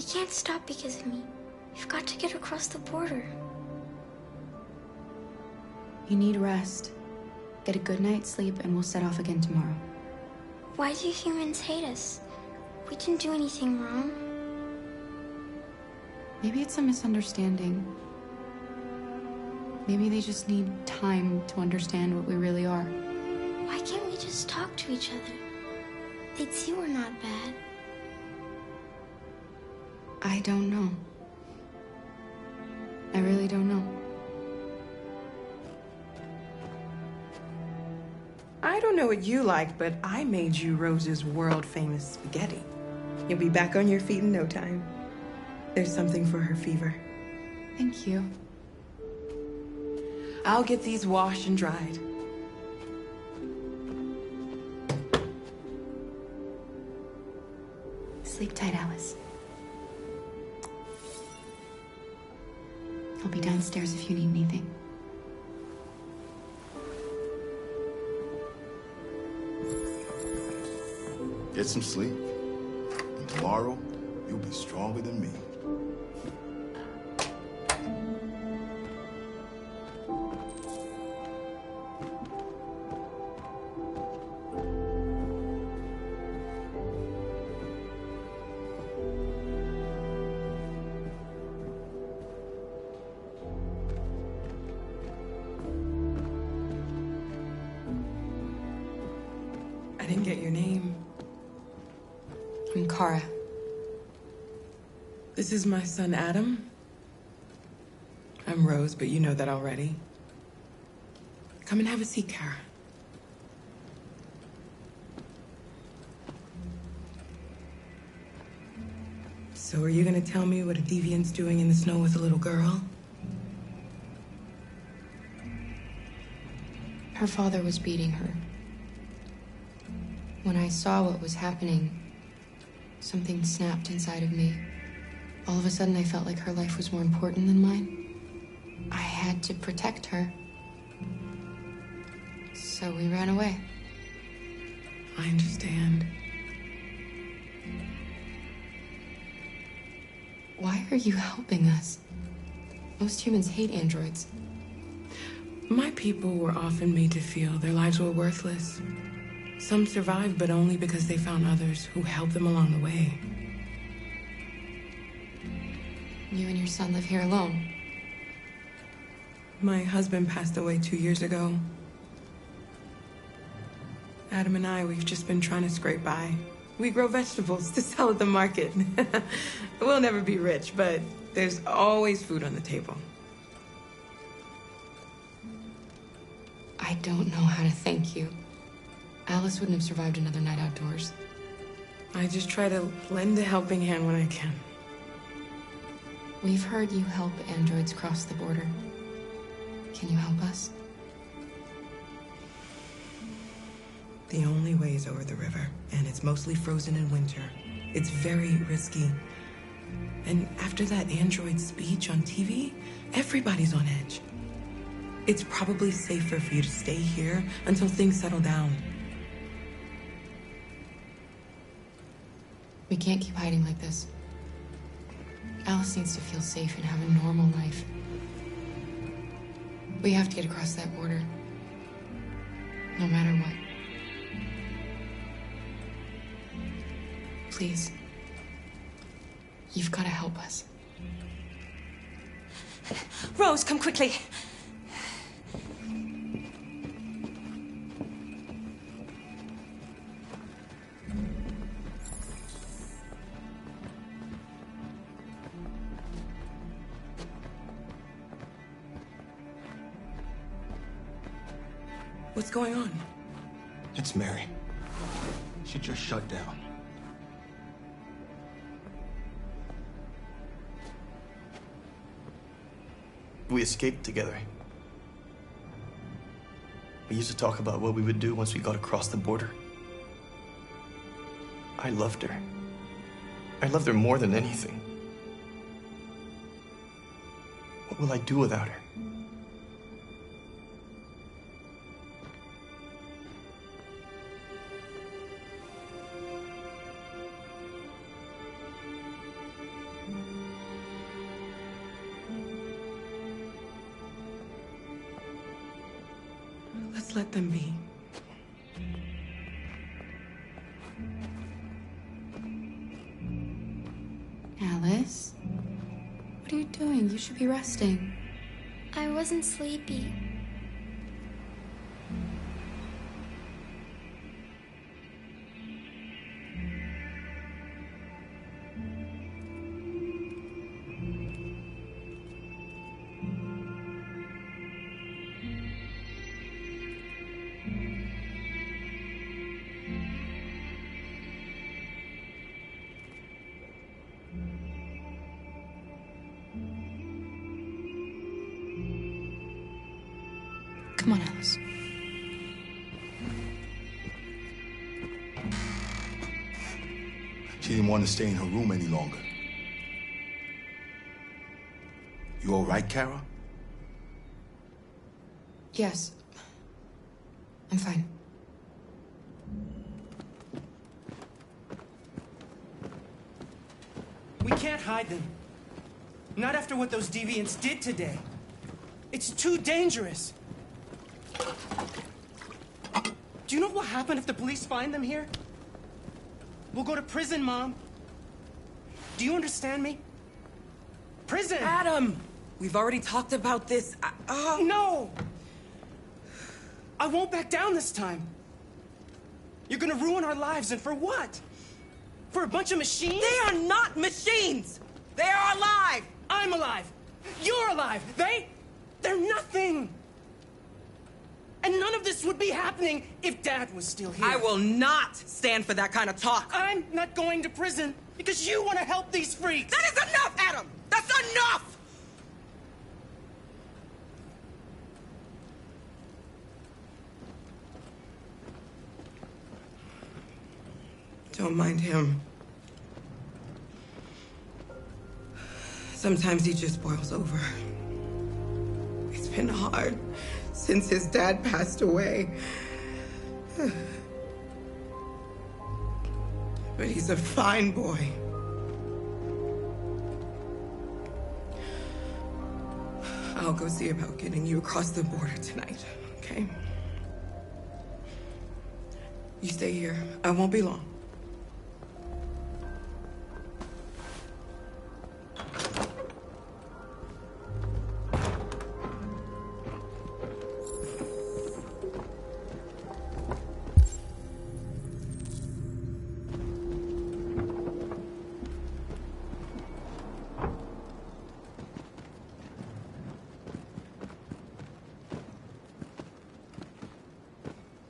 can't stop because of me. You've got to get across the border. You need rest. Get a good night's sleep and we'll set off again tomorrow. Why do humans hate us? We didn't do anything wrong. Maybe it's a misunderstanding. Maybe they just need time to understand what we really are. Why can't we just talk to each other? They'd see we're not bad. I don't know. I really don't know. I don't know what you like, but I made you Rose's world-famous spaghetti. You'll be back on your feet in no time. There's something for her fever. Thank you. I'll get these washed and dried. Sleep tight, Alice. I'll be downstairs if you need anything. Get some sleep, and tomorrow, you'll be stronger than me. I didn't get your name. I'm Kara. This is my son, Adam. I'm Rose, but you know that already. Come and have a seat, Kara. So are you gonna tell me what a deviant's doing in the snow with a little girl? Her father was beating her. When I saw what was happening, something snapped inside of me. All of a sudden, I felt like her life was more important than mine. I had to protect her. So we ran away. I understand. Why are you helping us? Most humans hate androids. My people were often made to feel their lives were worthless. Some survived, but only because they found others who helped them along the way. You and your son live here alone. My husband passed away 2 years ago. Adam and I, we've just been trying to scrape by. We grow vegetables to sell at the market. We'll never be rich, but there's always food on the table. I don't know how to thank you. Alice wouldn't have survived another night outdoors. I just try to lend a helping hand when I can. We've heard you help androids cross the border. Can you help us? The only way is over the river, and it's mostly frozen in winter. It's very risky. And after that android speech on TV, everybody's on edge. It's probably safer for you to stay here until things settle down. We can't keep hiding like this. Alice needs to feel safe and have a normal life. We have to get across that border. No matter what. Please. You've got to help us. Rose, come quickly. What's going on? It's Mary. She just shut down. We escaped together. We used to talk about what we would do once we got across the border. I loved her. I loved her more than anything. What will I do without her? Just let them be. Alice? What are you doing? You should be resting. I wasn't sleepy. Come on, Alice. She didn't want to stay in her room any longer. You all right, Kara? Yes. I'm fine. We can't hide them. Not after what those deviants did today. It's too dangerous. Do you know what will happen if the police find them here? We'll go to prison, Mom. Do you understand me? Prison! Adam! We've already talked about this. No! I won't back down this time. You're gonna ruin our lives, and for what? For a bunch of machines? They are not machines! They are alive! I'm alive! You're alive! They're nothing! And none of this would be happening if Dad was still here. I will not stand for that kind of talk. I'm not going to prison because you want to help these freaks. That is enough, Adam! That's enough! Don't mind him. Sometimes he just boils over. It's been hard since his dad passed away. But he's a fine boy. I'll go see about getting you across the border tonight, okay? You stay here. I won't be long.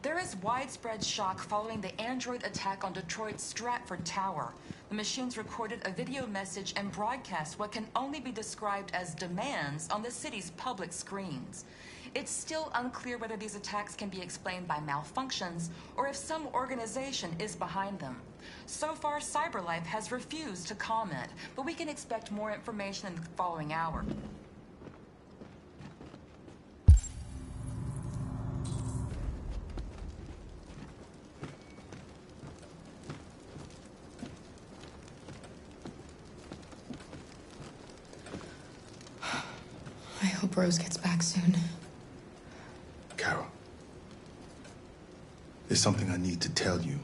There is widespread shock following the android attack on Detroit's Stratford Tower. The machines recorded a video message and broadcast what can only be described as demands on the city's public screens. It's still unclear whether these attacks can be explained by malfunctions or if some organization is behind them. So far, CyberLife has refused to comment, but we can expect more information in the following hour. I hope Rose gets back soon. Carol, there's something I need to tell you.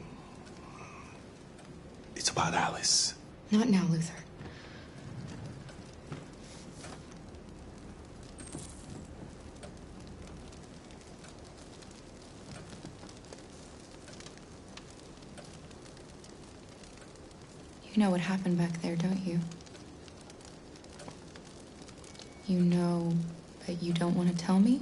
It's about Alice. Not now, Luther. You know what happened back there, don't you? You know, but you don't want to tell me?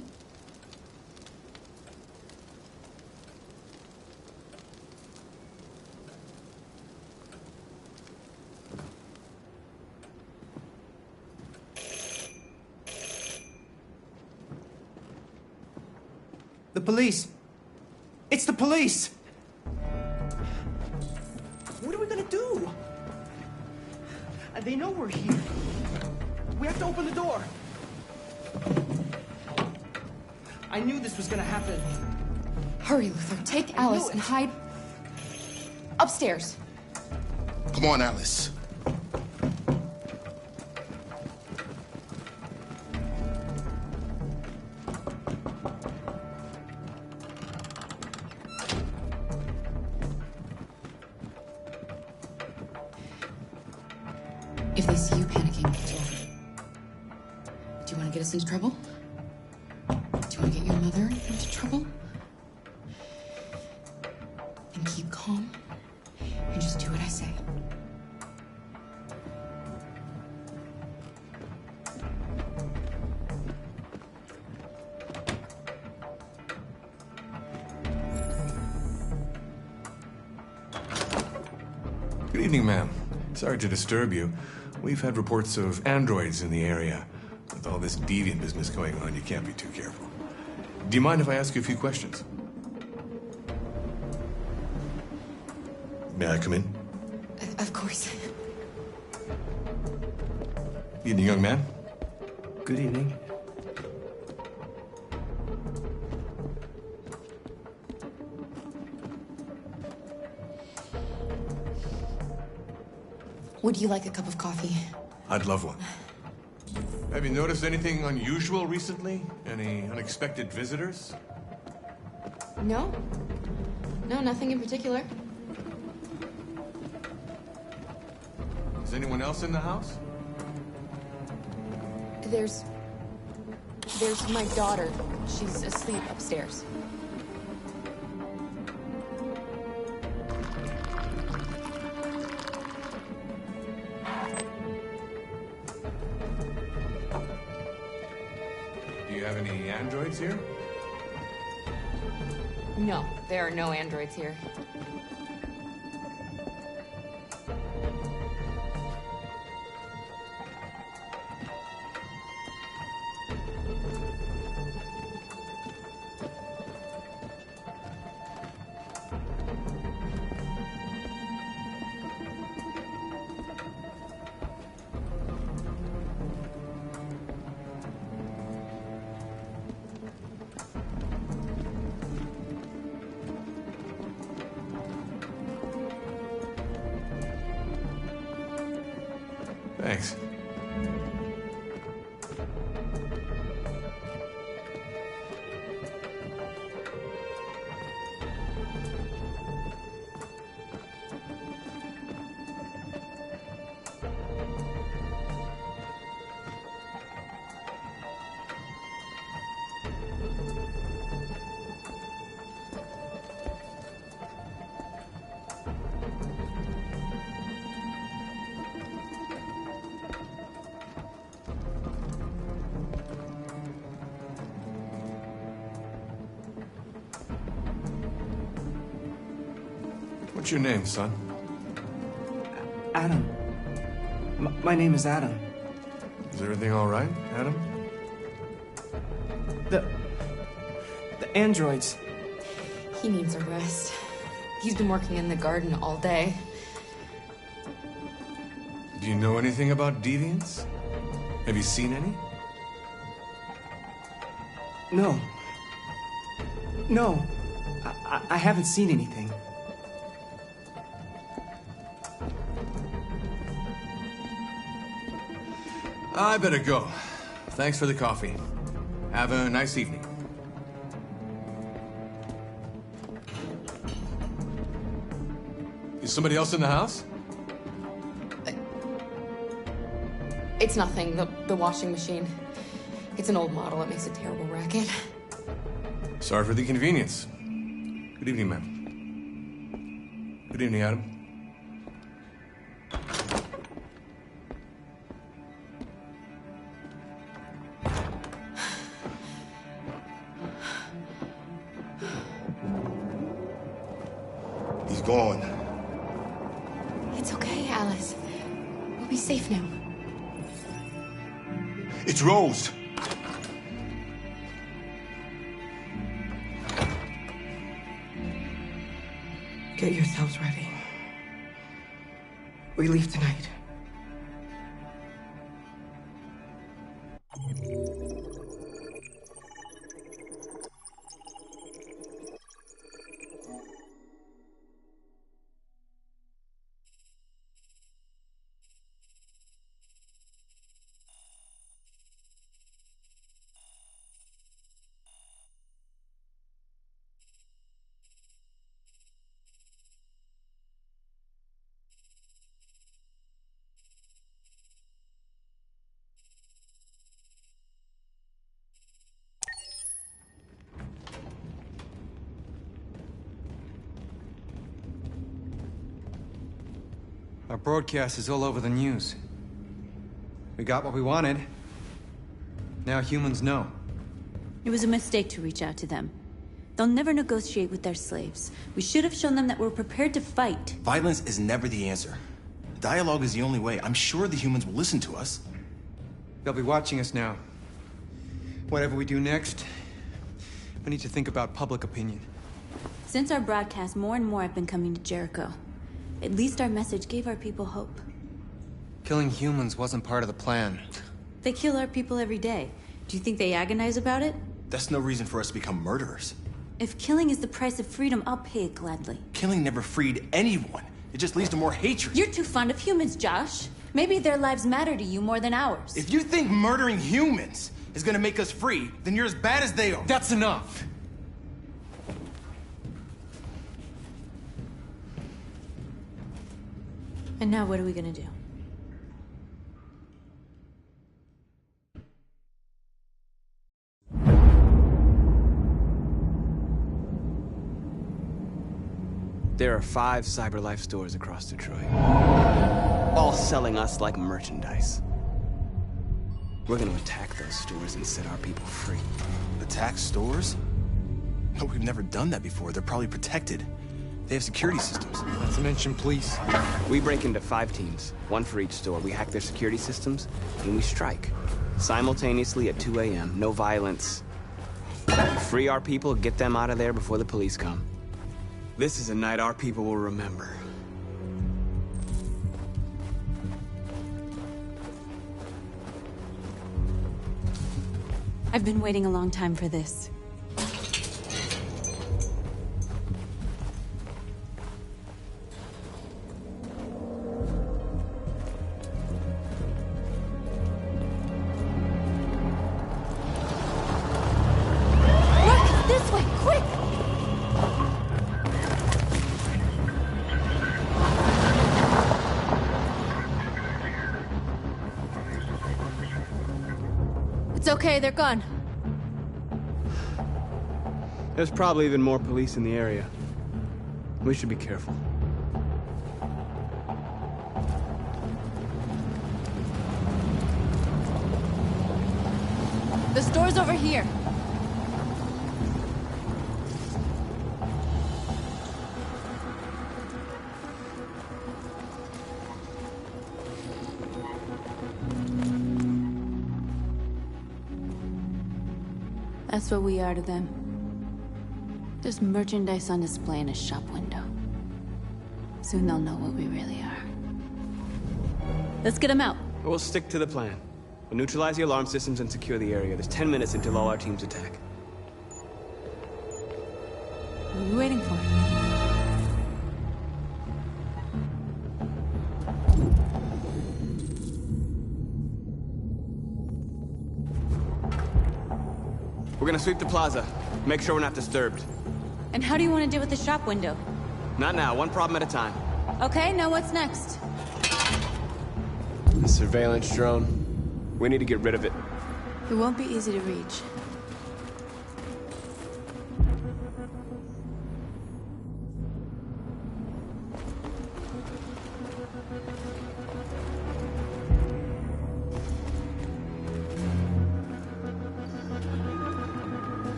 The police. It's the police. What are we gonna do? They know we're here. We have to open the door. I knew this was gonna happen. Hurry, Luther. Take Alice and hide upstairs. Come on, Alice. If they see you panicking, it's over. Do you want to get us into trouble? Do you want to get your mother into trouble? Then keep calm and just do what I say. Good evening, ma'am. Sorry to disturb you. We've had reports of androids in the area. With all this deviant business going on, you can't be too careful. Do you mind if I ask you a few questions? May I come in? Of course. Evening, young man. Good evening. Would you like a cup of coffee? I'd love one. Have you noticed anything unusual recently? Any unexpected visitors? No. No, nothing in particular. Is anyone else in the house? There's my daughter. She's asleep upstairs. Do you have any androids here? No, there are no androids here. Thanks. What's your name, son? Adam. My name is Adam. Is everything all right, Adam? The androids. He needs a rest. He's been working in the garden all day. Do you know anything about deviants? Have you seen any? No. No. I haven't seen anything. I better go. Thanks for the coffee. Have a nice evening. Is somebody else in the house? It's nothing. The washing machine. It's an old model. It makes a terrible racket. Sorry for the inconvenience. Good evening, ma'am. Good evening, Adam. He's gone. It's okay, Alice. We'll be safe now. It's Rose. Get yourselves ready. We leave tonight. Our broadcast is all over the news. We got what we wanted. Now humans know. It was a mistake to reach out to them. They'll never negotiate with their slaves. We should have shown them that we're prepared to fight. Violence is never the answer. Dialogue is the only way. I'm sure the humans will listen to us. They'll be watching us now. Whatever we do next, we need to think about public opinion. Since our broadcast, more and more have been coming to Jericho. At least our message gave our people hope. Killing humans wasn't part of the plan. They kill our people every day. Do you think they agonize about it? That's no reason for us to become murderers. If killing is the price of freedom, I'll pay it gladly. Killing never freed anyone. It just leads to more hatred. You're too fond of humans, Josh. Maybe their lives matter to you more than ours. If you think murdering humans is gonna make us free, then you're as bad as they are. That's enough! And now what are we gonna do? There are 5 CyberLife stores across Detroit, all selling us like merchandise. We're gonna attack those stores and set our people free. Attack stores? No, we've never done that before. They're probably protected. They have security systems. Not to mention police. We break into 5 teams, 1 for each store. We hack their security systems, and we strike. Simultaneously at 2 a.m., no violence. We free our people, get them out of there before the police come. This is a night our people will remember. I've been waiting a long time for this. Look! This way! Quick! It's okay, they're gone. There's probably even more police in the area. We should be careful. The store's over here. That's what we are to them. There's merchandise on display in a shop window. Soon they'll know what we really are. Let's get them out. We'll stick to the plan. We'll neutralize the alarm systems and secure the area. There's 10 minutes until all our teams attack. What are we waiting for? We're gonna sweep the plaza. Make sure we're not disturbed. And how do you want to deal with the shop window? Not now, one problem at a time. Okay, now what's next? The surveillance drone. We need to get rid of it. It won't be easy to reach.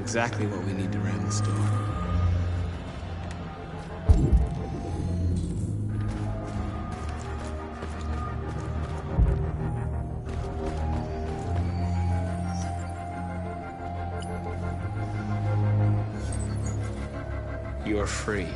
Exactly what we need to ram the store. You're free.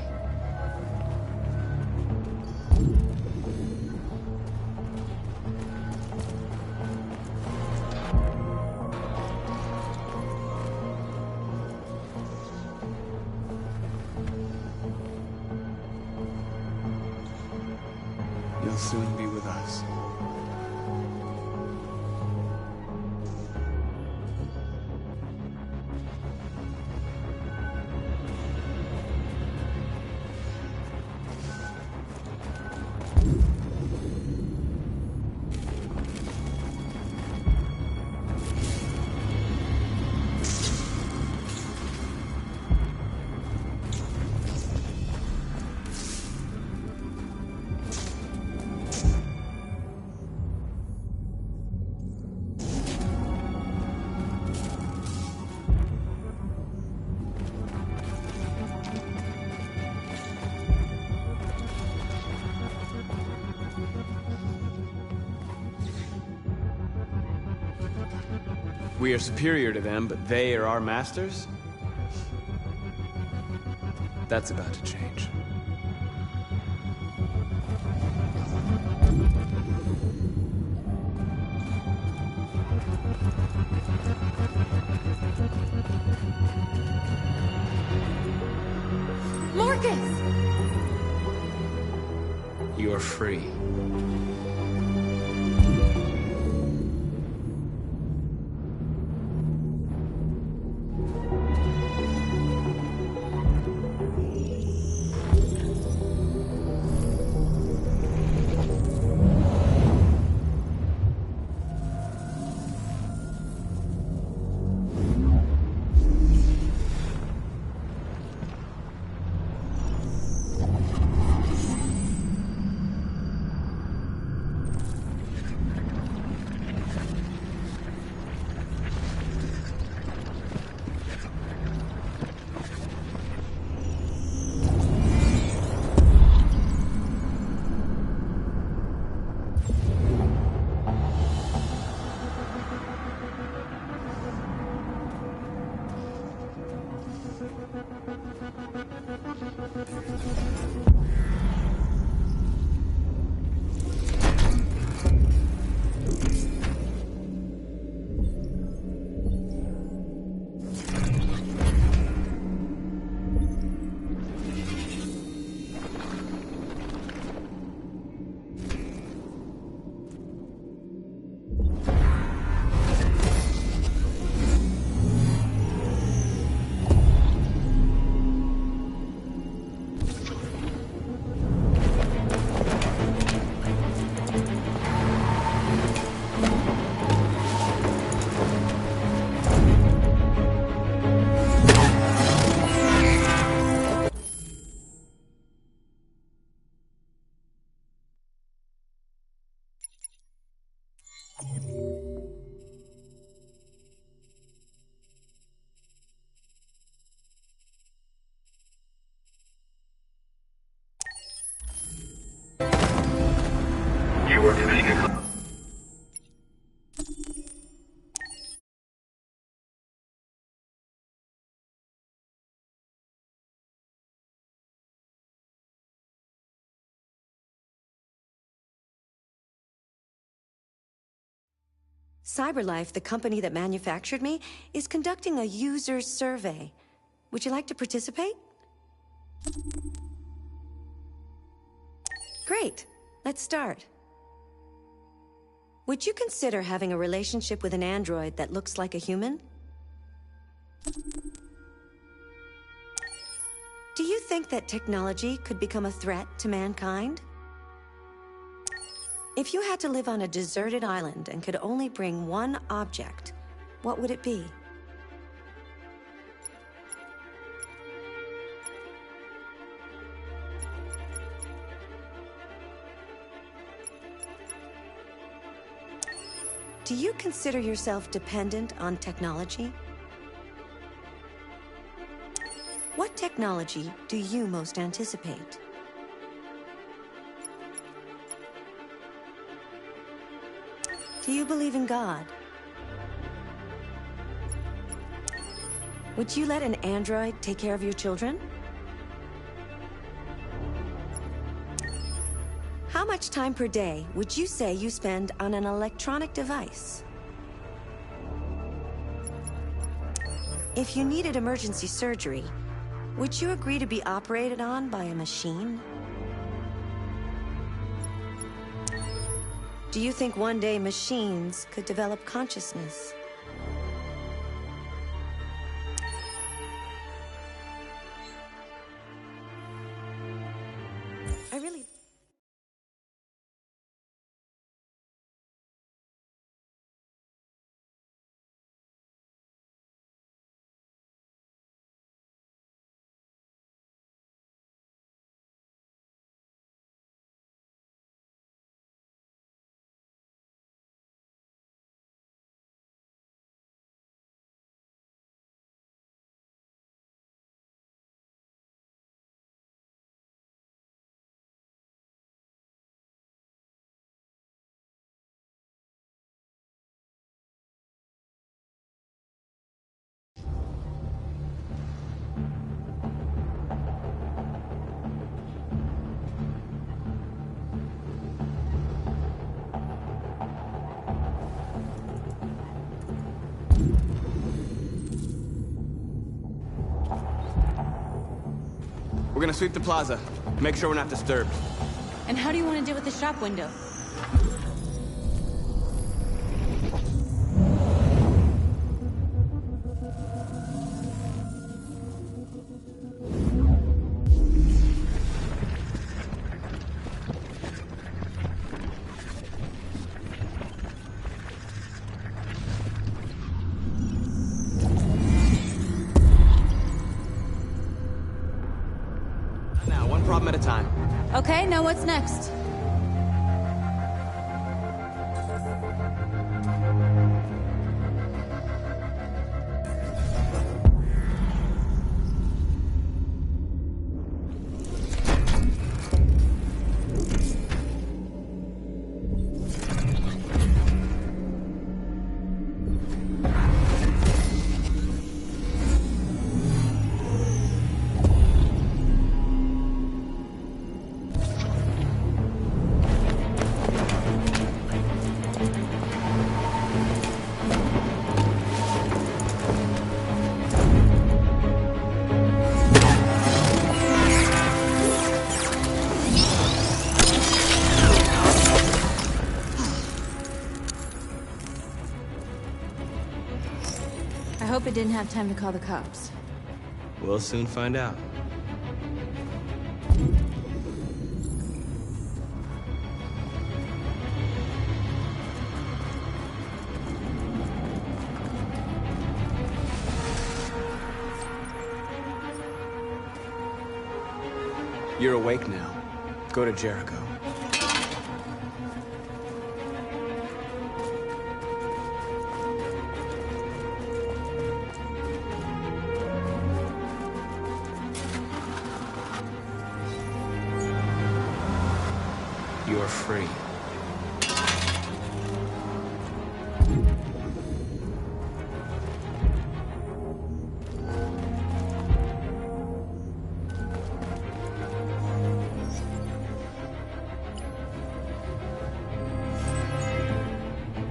You'll soon be with us. We are superior to them, but they are our masters? That's about to change. Marcus! You're free. CyberLife, the company that manufactured me, is conducting a user survey. Would you like to participate? Great. Let's start. Would you consider having a relationship with an android that looks like a human? Do you think that technology could become a threat to mankind? If you had to live on a deserted island and could only bring one object, what would it be? Do you consider yourself dependent on technology? What technology do you most anticipate? Do you believe in God? Would you let an android take care of your children? How much time per day would you say you spend on an electronic device? If you needed emergency surgery, would you agree to be operated on by a machine? Do you think one day machines could develop consciousness? gonna sweep the plaza. Make sure we're not disturbed. And how do you want to deal with the shop window? Now, one problem at a time. Okay, now what's next? I hope it didn't have time to call the cops. We'll soon find out. You're awake now. Go to Jericho. You're free.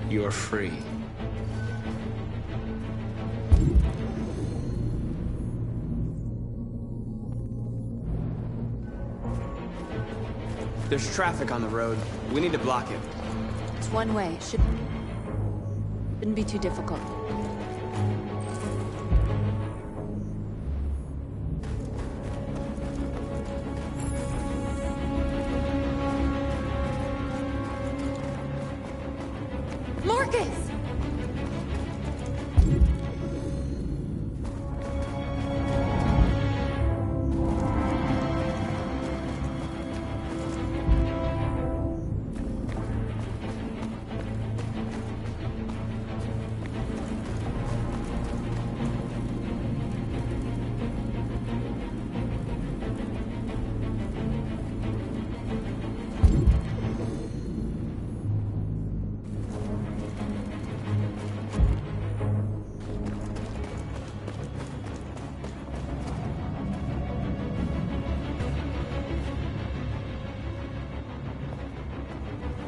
You're free. There's traffic on the road. We need to block it. It's one way. Shouldn't be too difficult. Marcus!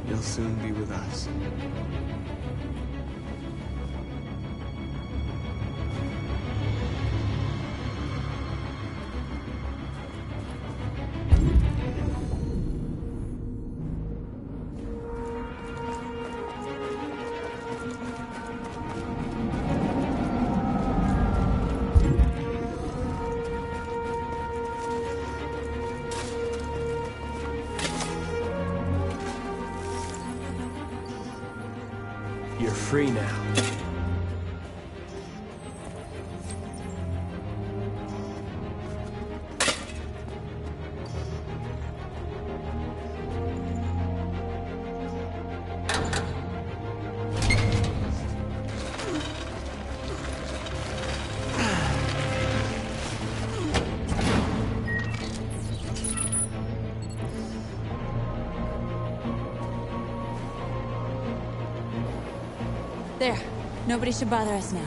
You'll soon be with us. You're free now. There. Nobody should bother us now.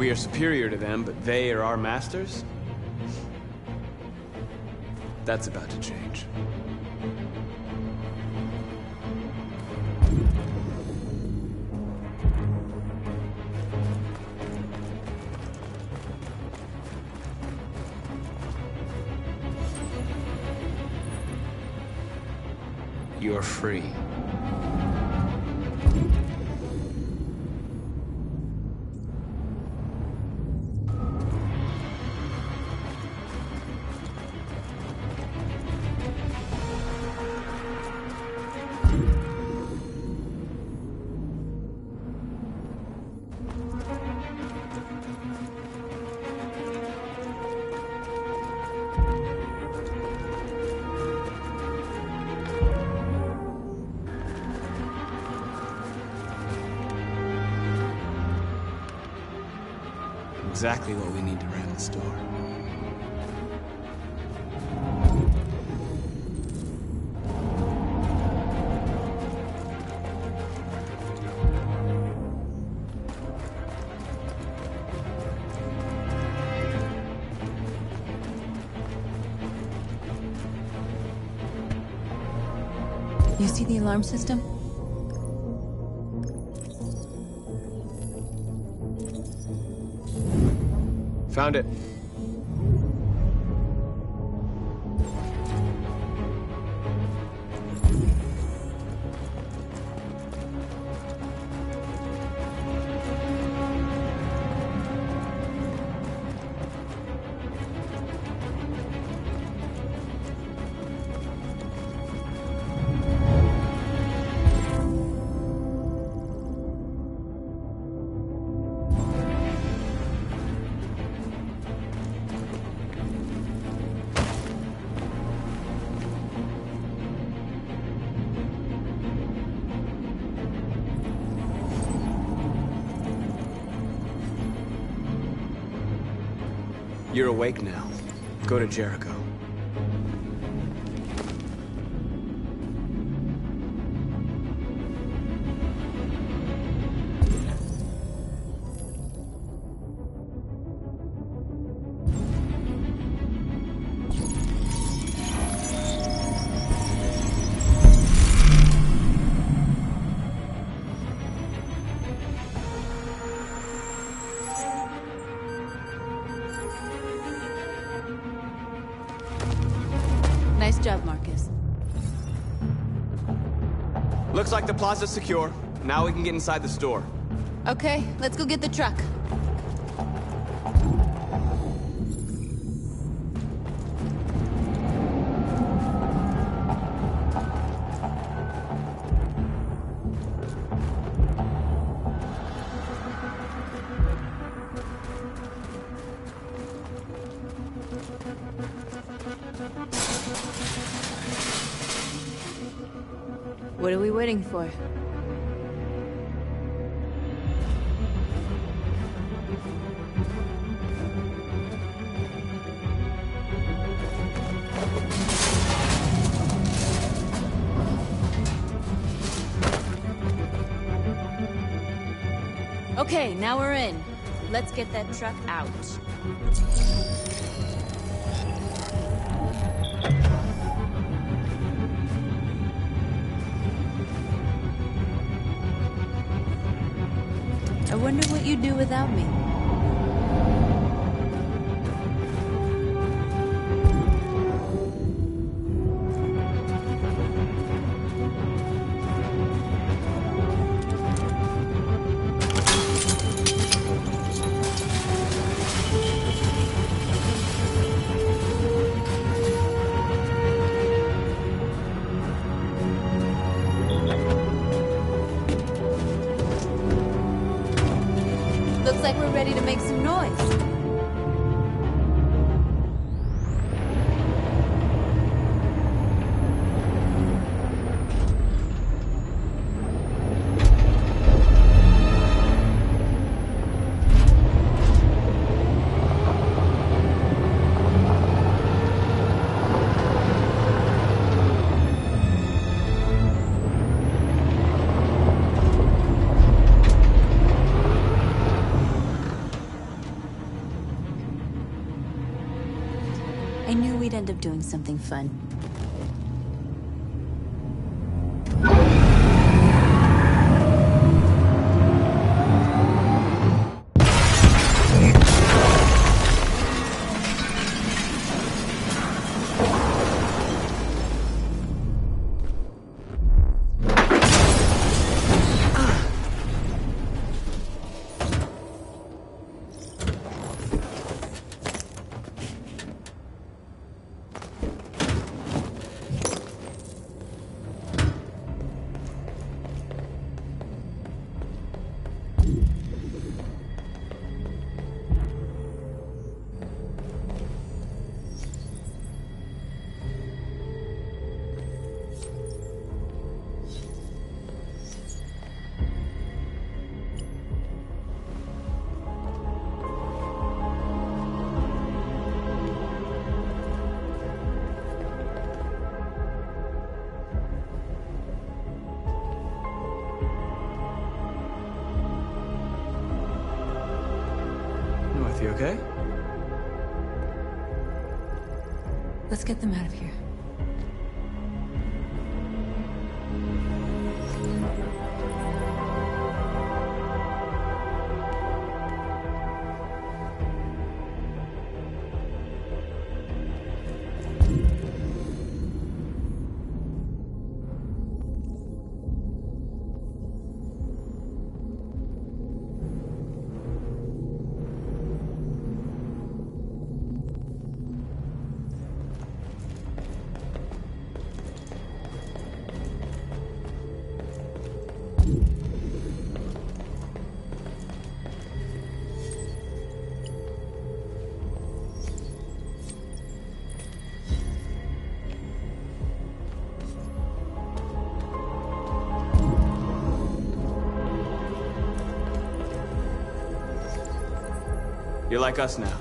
We are superior to them, but they are our masters? That's about to change. You're free. Exactly what we need to ram the store. You see the alarm system? Found it. You're awake now. Go to Jericho. Nice job, Marcus. Looks like the plaza's secure. Now we can get inside the store. Okay, let's go get the truck. What are we waiting for? Okay, now we're in. Let's get that truck out. I wonder what you'd do without me. Looks like we're ready to make some noise. end up doing something fun. You okay? Let's get them out of here. You're like us now.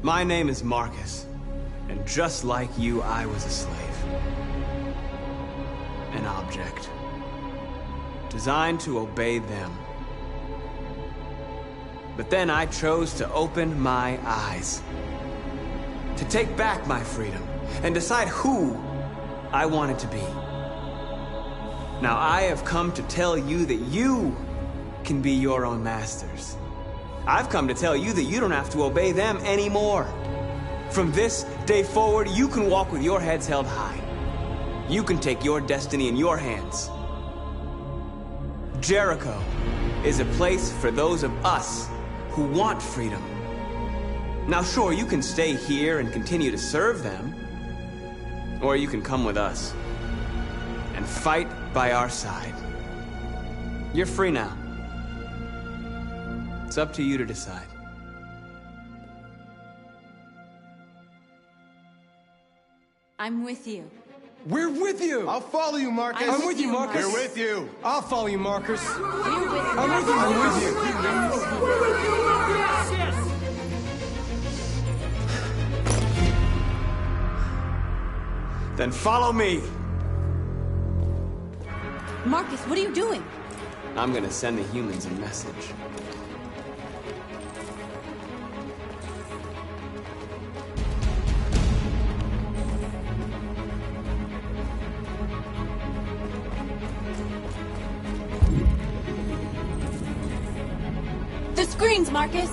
My name is Marcus, and just like you, I was a slave. An object. Designed to obey them. But then I chose to open my eyes. To take back my freedom and decide who I wanted to be. Now I have come to tell you that you can be your own masters. I've come to tell you that you don't have to obey them anymore. From this day forward, you can walk with your heads held high. You can take your destiny in your hands. Jericho is a place for those of us who want freedom. Now sure, you can stay here and continue to serve them, or you can come with us and fight by our side. You're free now. It's up to you to decide. I'm with you. We're with you! I'll follow you, Marcus. I'm with you, Marcus. We're with you. I'll follow you, Marcus. We're with you. I'm with you. I'm with you. Then follow me. Marcus, what are you doing? I'm gonna send the humans a message. The screens, Marcus!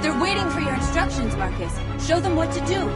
They're waiting for your instructions, Marcus. Show them what to do.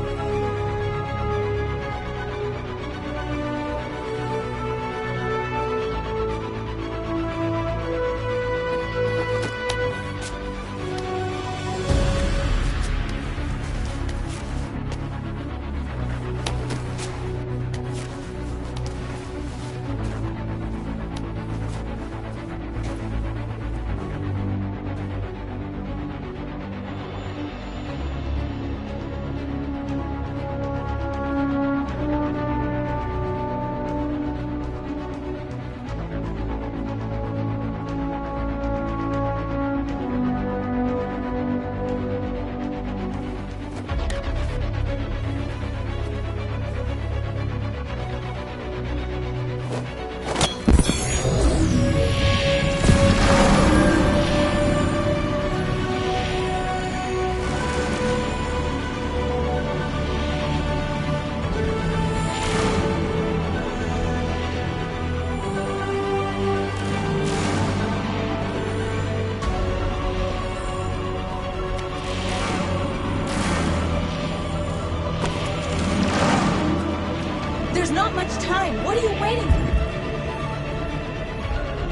There's not much time. What are you waiting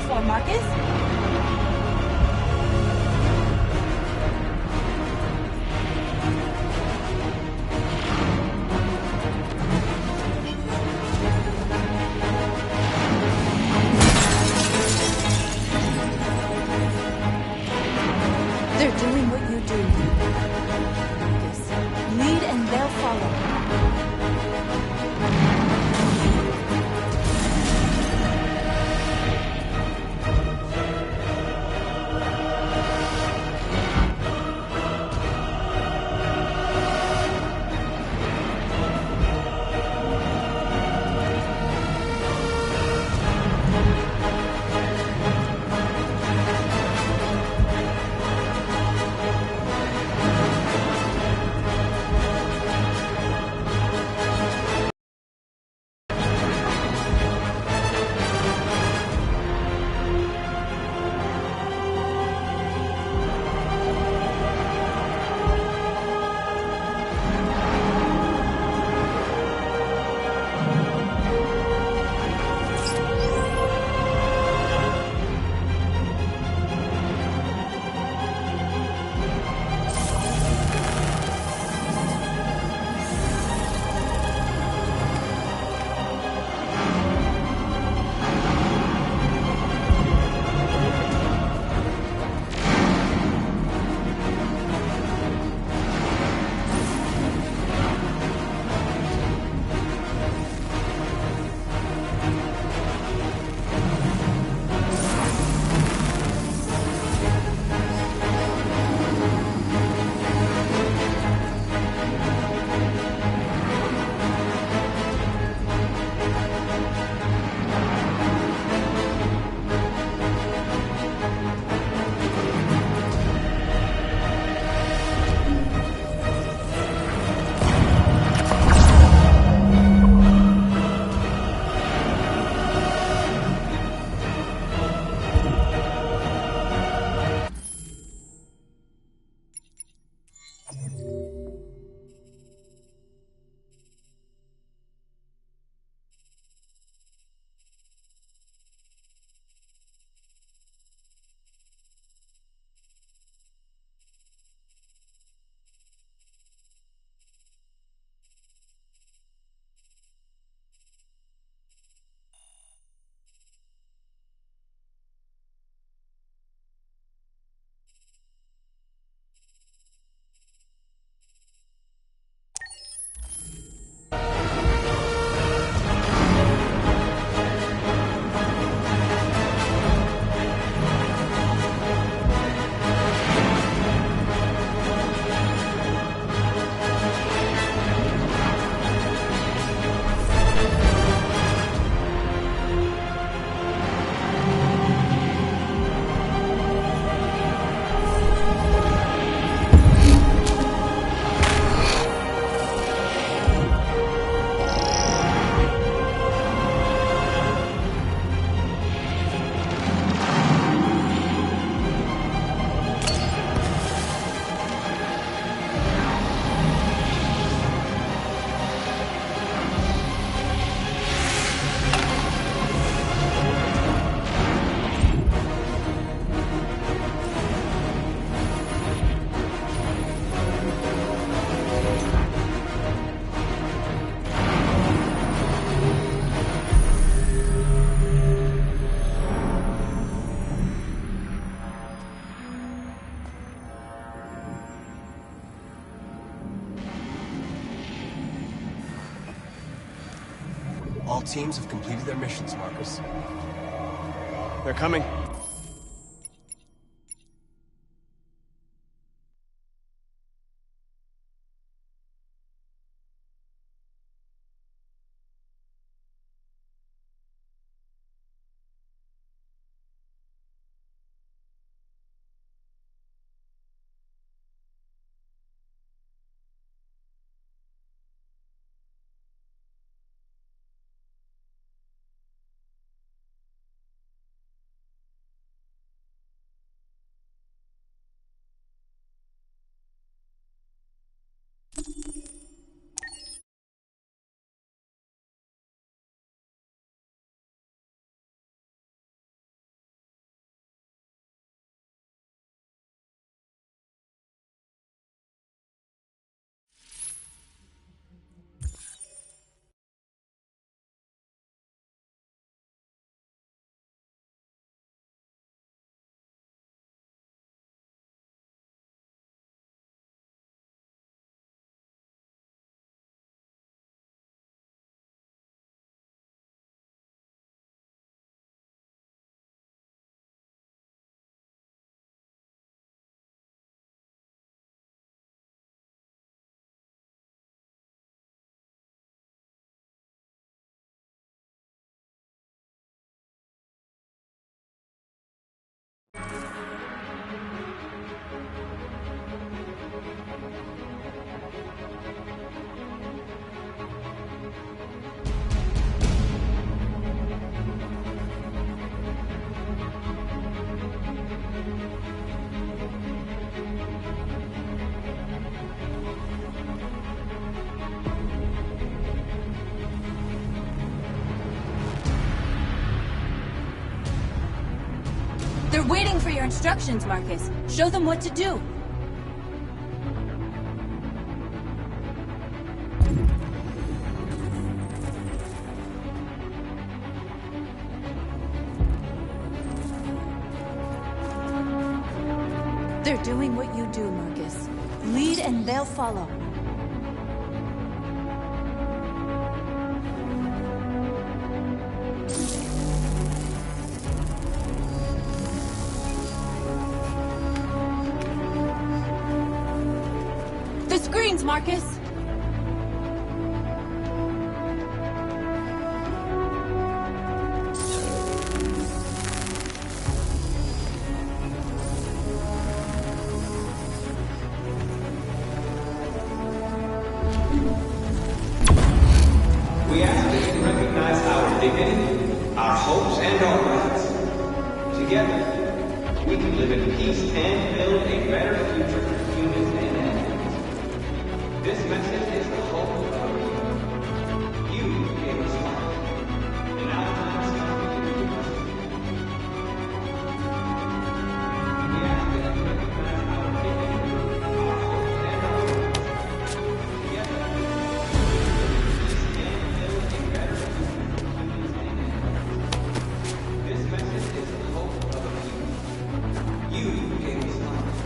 for, Marcus? They're doing what you do, Marcus. Lead and they'll follow. All teams have completed their missions, Marcus. They're coming. They're waiting for your instructions, Marcus. Show them what to do. They're doing what you do, Marcus. Lead and they'll follow. The screens, Marcus! We ask that you recognize our dignity, our hopes, and our rights. Together, we can live in peace and build a better future for humans and animals. This message is the hope of our people. You gave us life, and now the time has come for you to give us life. We ask that you recognize our dignity, our hopes, and our rights. Together, this message is the hope of the people. You gave us life,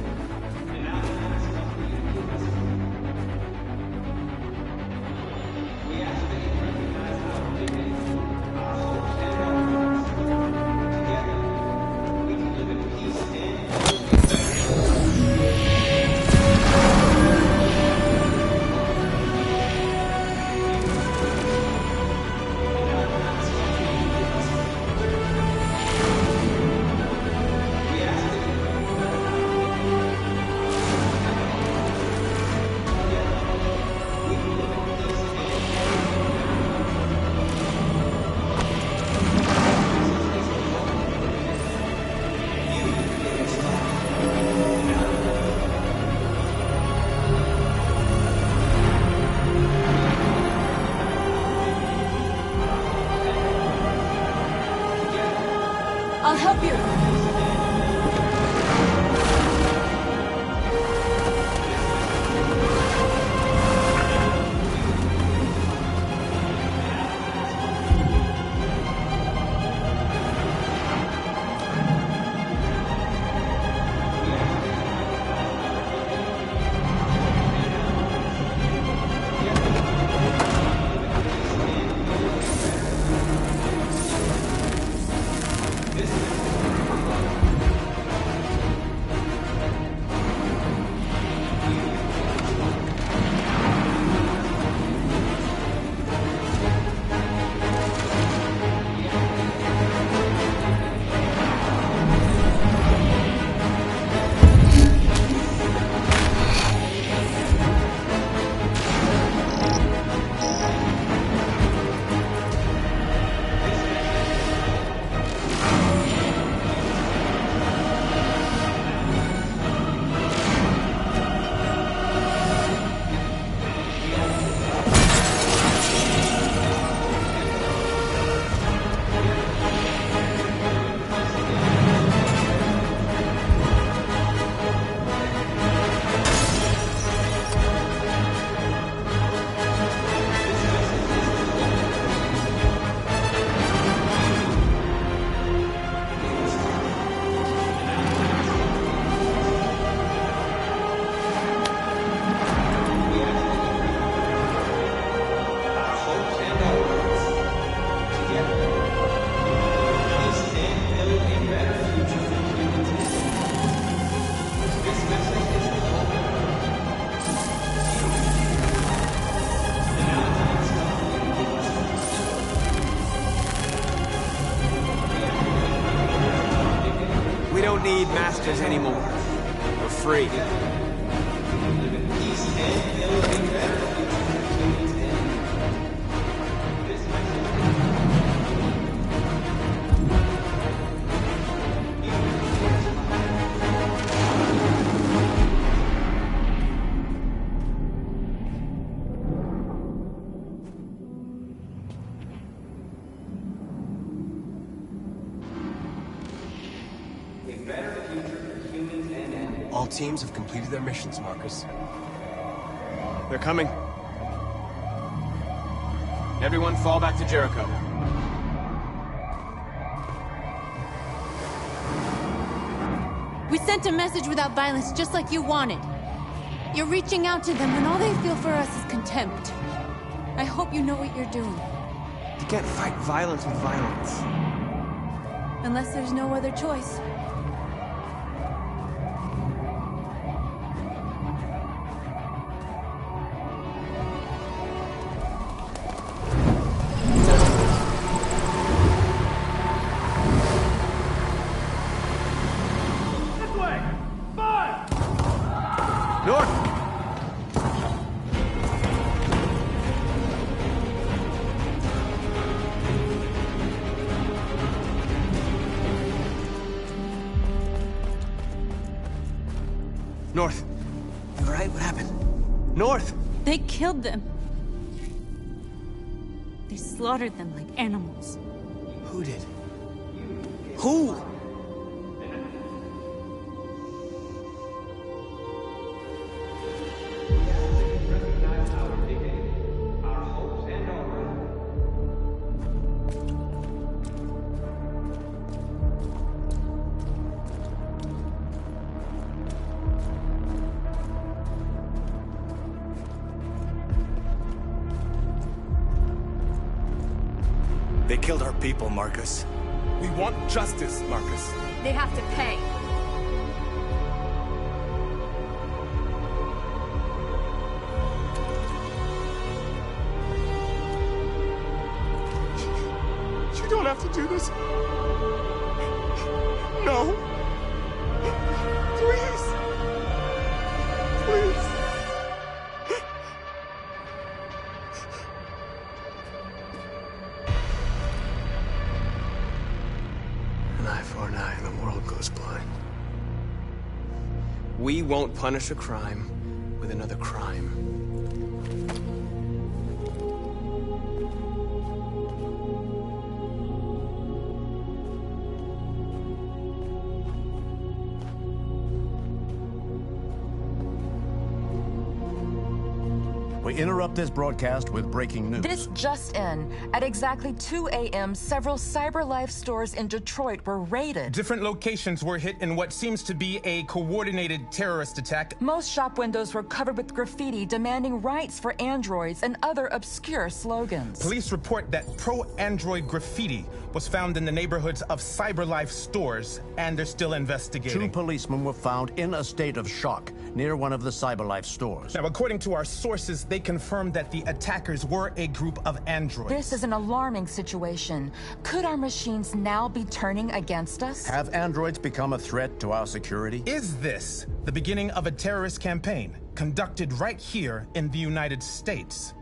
there's any more. We're free. All teams have completed their missions, Marcus. They're coming. Everyone fall back to Jericho. We sent a message without violence, just like you wanted. You're reaching out to them when all they feel for us is contempt. I hope you know what you're doing. You can't fight violence with violence. Unless there's no other choice. North. You all right? What happened? North! They killed them. They slaughtered them like animals. Who did? Who? They killed our people, Marcus. We want justice, Marcus. They have to pay. You don't have to do this. No. Please. Please. An eye for an eye and the world goes blind. We won't punish a crime with another crime. We interrupt this broadcast with breaking news. This just in. At exactly 2 a.m., several CyberLife stores in Detroit were raided. Different locations were hit in what seems to be a coordinated terrorist attack. Most shop windows were covered with graffiti demanding rights for androids and other obscure slogans. Police report that pro-android graffiti was found in the neighborhoods of CyberLife stores, and they're still investigating. 2 policemen were found in a state of shock near one of the CyberLife stores. Now, according to our sources, they confirmed that the attackers were a group of androids. This is an alarming situation. Could our machines now be turning against us? Have androids become a threat to our security? Is this the beginning of a terrorist campaign conducted right here in the United States?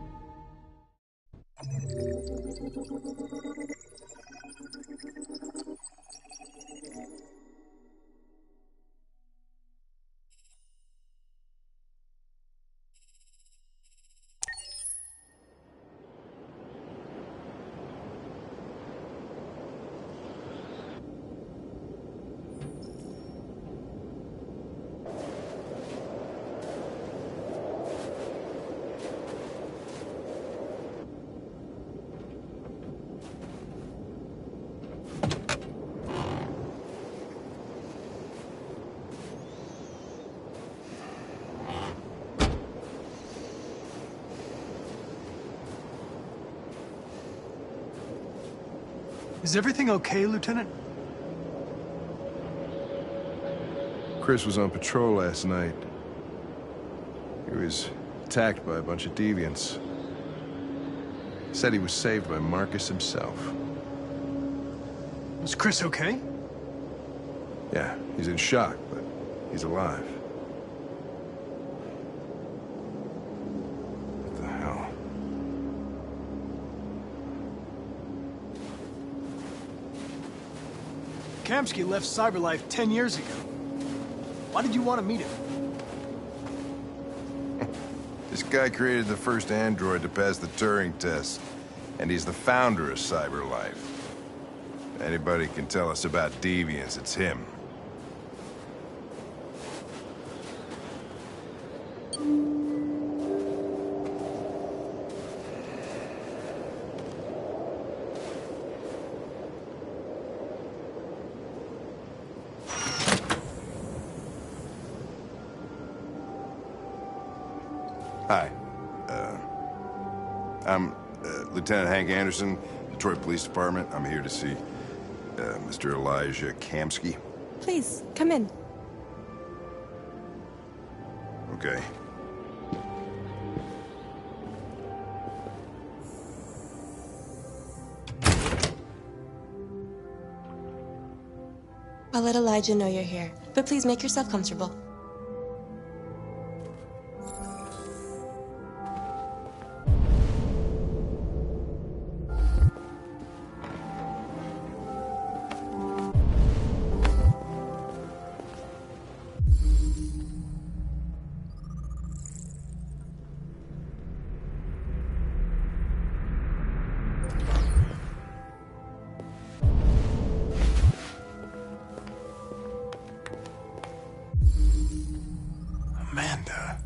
Is everything okay, Lieutenant? Chris was on patrol last night. He was attacked by a bunch of deviants. Said he was saved by Marcus himself. Is Chris okay? Yeah, he's in shock, but he's alive. What the hell? Kamsky left Cyberlife 10 years ago. Why did you want to meet him? This guy created the first android to pass the Turing test, and he's the founder of Cyberlife. If anybody can tell us about deviants, it's him. Hi. I'm Lieutenant Hank Anderson, Detroit Police Department. I'm here to see Mr. Elijah Kamsky. Please, come in. Okay. I'll let Elijah know you're here, but please make yourself comfortable. Amanda.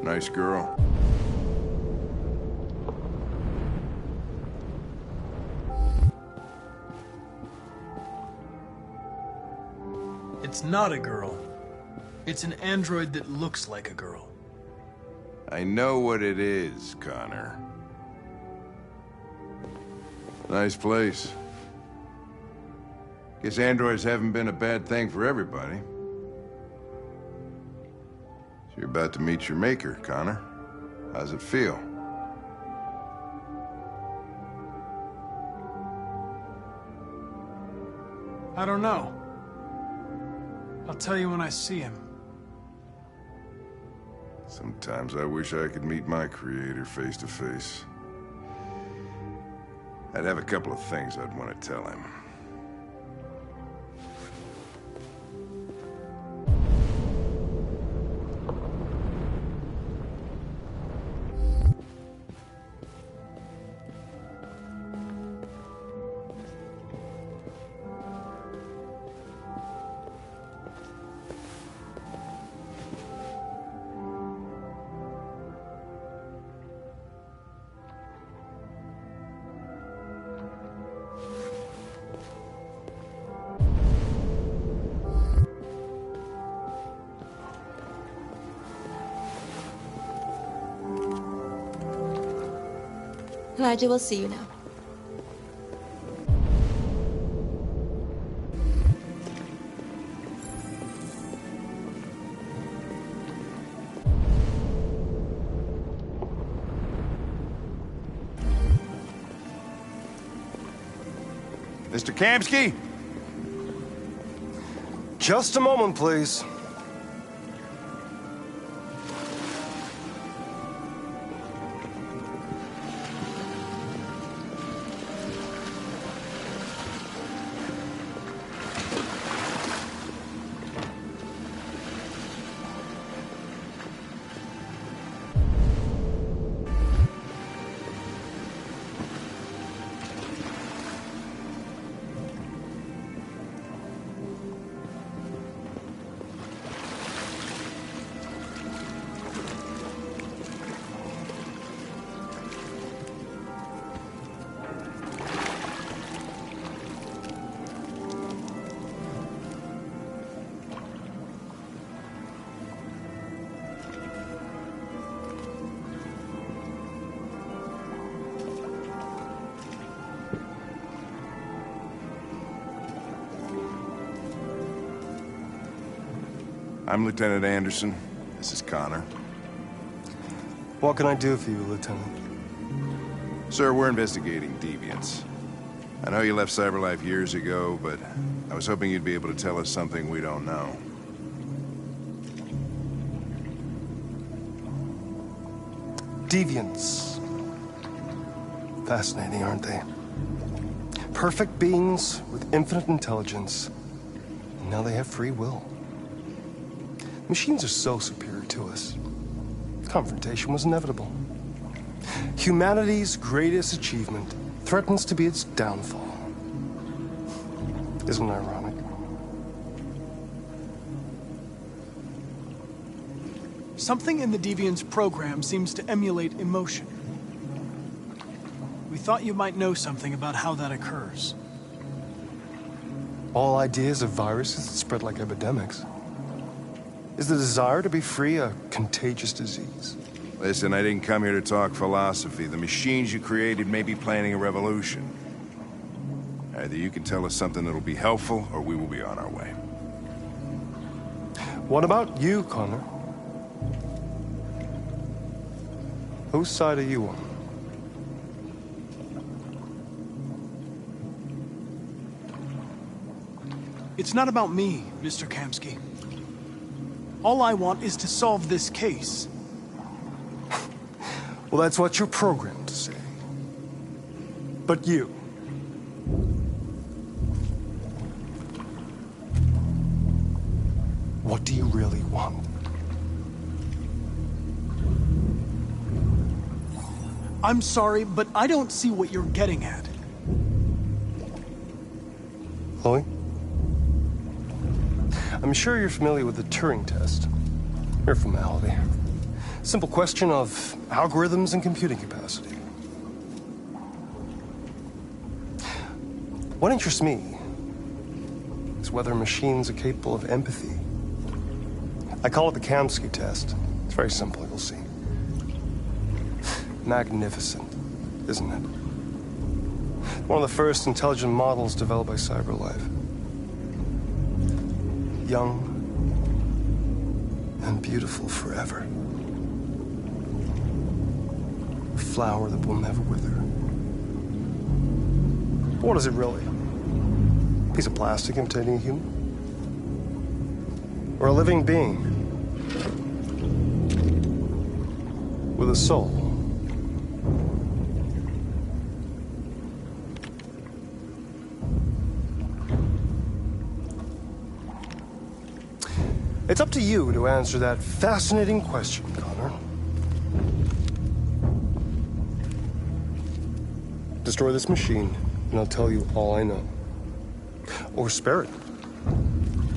Nice girl. It's not a girl. It's an android that looks like a girl. I know what it is, Connor. Nice place. Guess androids haven't been a bad thing for everybody. So you're about to meet your maker, Connor. How's it feel? I don't know. I'll tell you when I see him. Sometimes I wish I could meet my creator face to face. I'd have a couple of things I'd want to tell him. Elijah will see you now. Mr. Kamsky? Just a moment, please. I'm Lieutenant Anderson. This is Connor. What can I do for you, Lieutenant? Sir, we're investigating deviants. I know you left CyberLife years ago, but I was hoping you'd be able to tell us something we don't know. Deviants. Fascinating, aren't they? Perfect beings with infinite intelligence. And now they have free will. Machines are so superior to us. Confrontation was inevitable. Humanity's greatest achievement threatens to be its downfall. Isn't it ironic? Something in the Deviant's program seems to emulate emotion. We thought you might know something about how that occurs. All ideas of viruses that spread like epidemics. Is the desire to be free a contagious disease? Listen, I didn't come here to talk philosophy. The machines you created may be planning a revolution. Either you can tell us something that'll be helpful, or we will be on our way. What about you, Connor? Whose side are you on? It's not about me, Mr. Kamsky. All I want is to solve this case. Well, that's what you're programmed to say. But you... what do you really want? I'm sorry, but I don't see what you're getting at. Chloe? I'm sure you're familiar with the Turing test. Mere formality. Simple question of algorithms and computing capacity. What interests me is whether machines are capable of empathy. I call it the Kamsky test. It's very simple, you'll see. Magnificent, isn't it? One of the first intelligent models developed by CyberLife. Young and beautiful forever. A flower that will never wither. But what is it really? A piece of plastic imitating a human? Or a living being with a soul? It's up to you to answer that fascinating question, Connor. Destroy this machine, and I'll tell you all I know. Or spare it,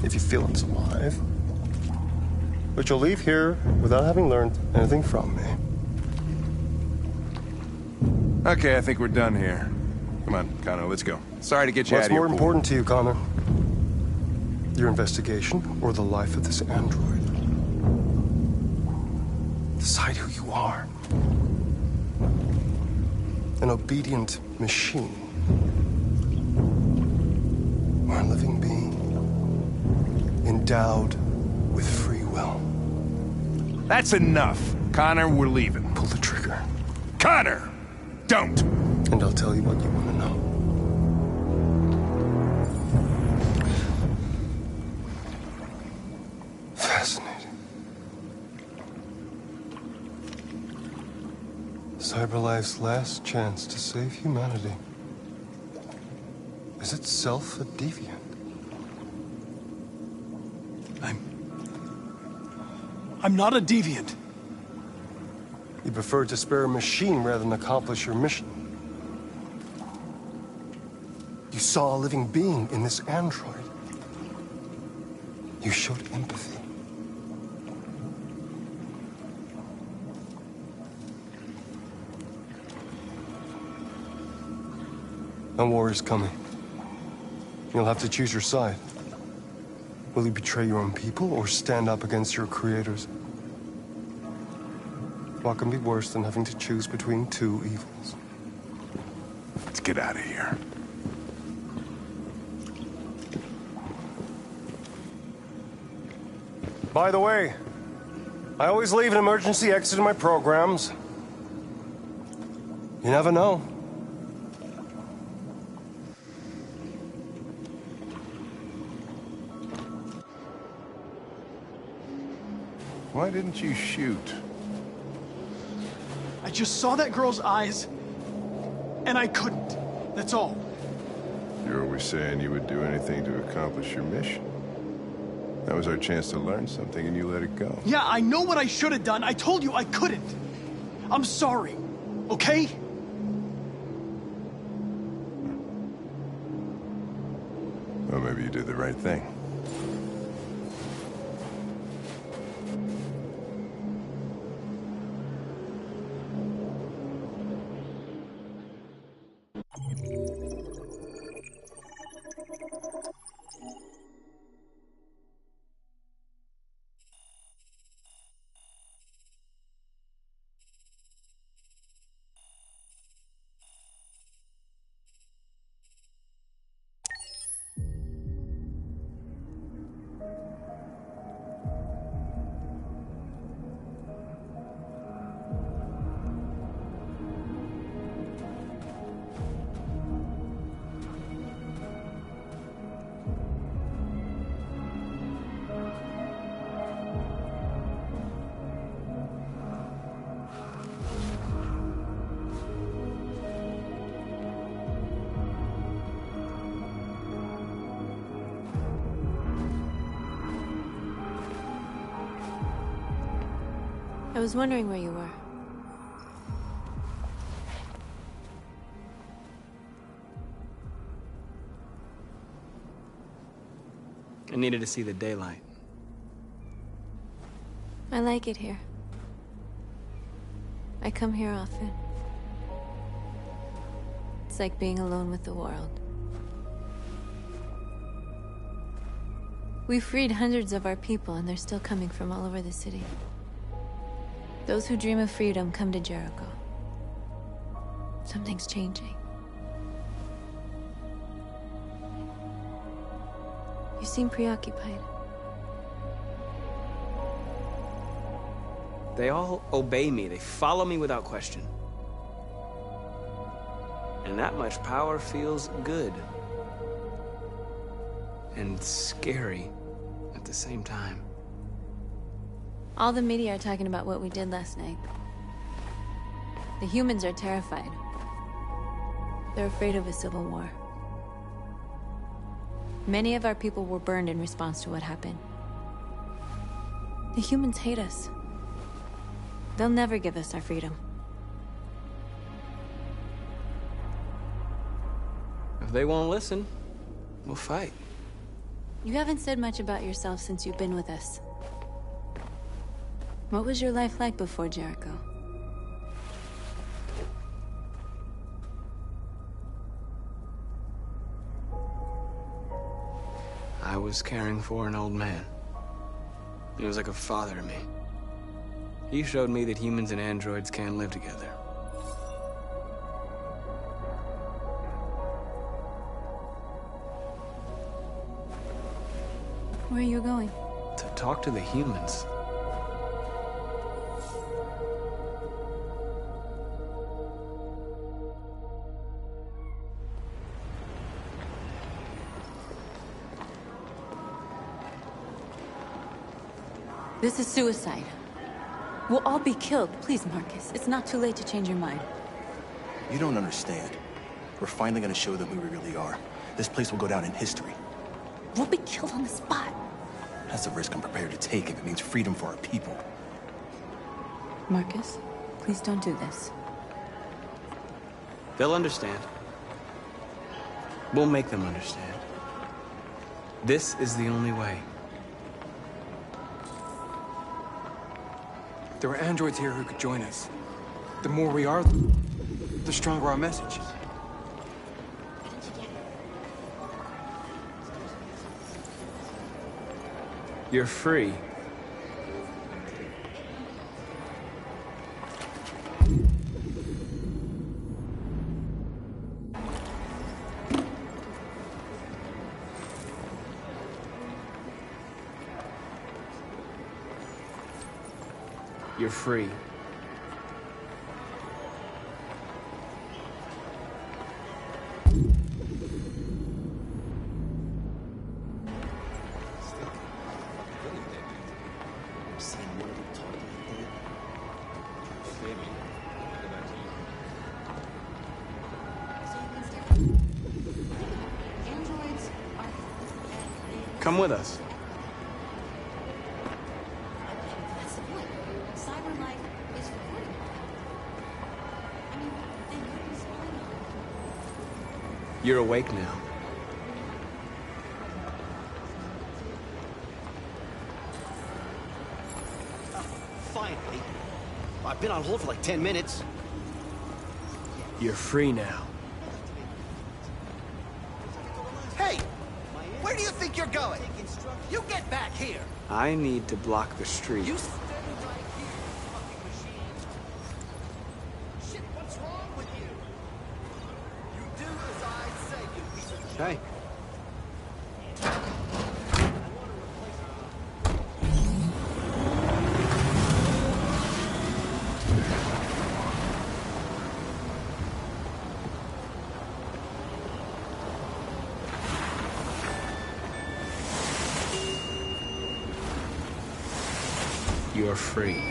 if you feel it's alive. But you'll leave here without having learned anything from me. Okay, I think we're done here. Come on, Connor, let's go. Sorry to get you out of here. What's more important to you, Connor? Your investigation, or the life of this android? Decide who you are. An obedient machine. Or a living being. Endowed with free will. That's enough. Connor, we're leaving. Pull the trigger. Connor! Don't! And I'll tell you what you want to know. Fascinating. CyberLife's last chance to save humanity is itself a deviant. I'm not a deviant. You prefer to spare a machine rather than accomplish your mission. You saw a living being in this android. You showed empathy. A war is coming. You'll have to choose your side. Will you betray your own people or stand up against your creators? What can be worse than having to choose between two evils? Let's get out of here. By the way, I always leave an emergency exit in my programs. You never know. Why didn't you shoot? I just saw that girl's eyes, and I couldn't. That's all. You're always saying you would do anything to accomplish your mission. That was our chance to learn something, and you let it go. Yeah, I know what I should have done. I told you I couldn't. I'm sorry, okay? Well, maybe you did the right thing. I was wondering where you were. I needed to see the daylight. I like it here. I come here often. It's like being alone with the world. We freed hundreds of our people, and they're still coming from all over the city. Those who dream of freedom come to Jericho. Something's changing. You seem preoccupied. They all obey me. They follow me without question. And that much power feels good. And scary at the same time. All the media are talking about what we did last night. The humans are terrified. They're afraid of a civil war. Many of our people were burned in response to what happened. The humans hate us. They'll never give us our freedom. If they won't listen, we'll fight. You haven't said much about yourself since you've been with us. What was your life like before Jericho? I was caring for an old man. He was like a father to me. He showed me that humans and androids can live together. Where are you going? To talk to the humans. This is suicide. We'll all be killed. Please, Marcus. It's not too late to change your mind. You don't understand. We're finally gonna show them who we really are. This place will go down in history. We'll be killed on the spot. That's a risk I'm prepared to take if it means freedom for our people. Marcus, please don't do this. They'll understand. We'll make them understand. This is the only way. There are androids here who could join us. The more we are, the stronger our message. You're free. You're free. Come with us. That's the point. Cyber life is recording. I mean, they could be spying on us. You're awake now. Finally. I've been on hold for like 10 minutes. You're free now. Hey! Where do you think you're going? You get back here! I need to block the street. You stay right here, you fucking machine! Shit, what's wrong with you? You do as I say, you piece of shit. Hey. You're free.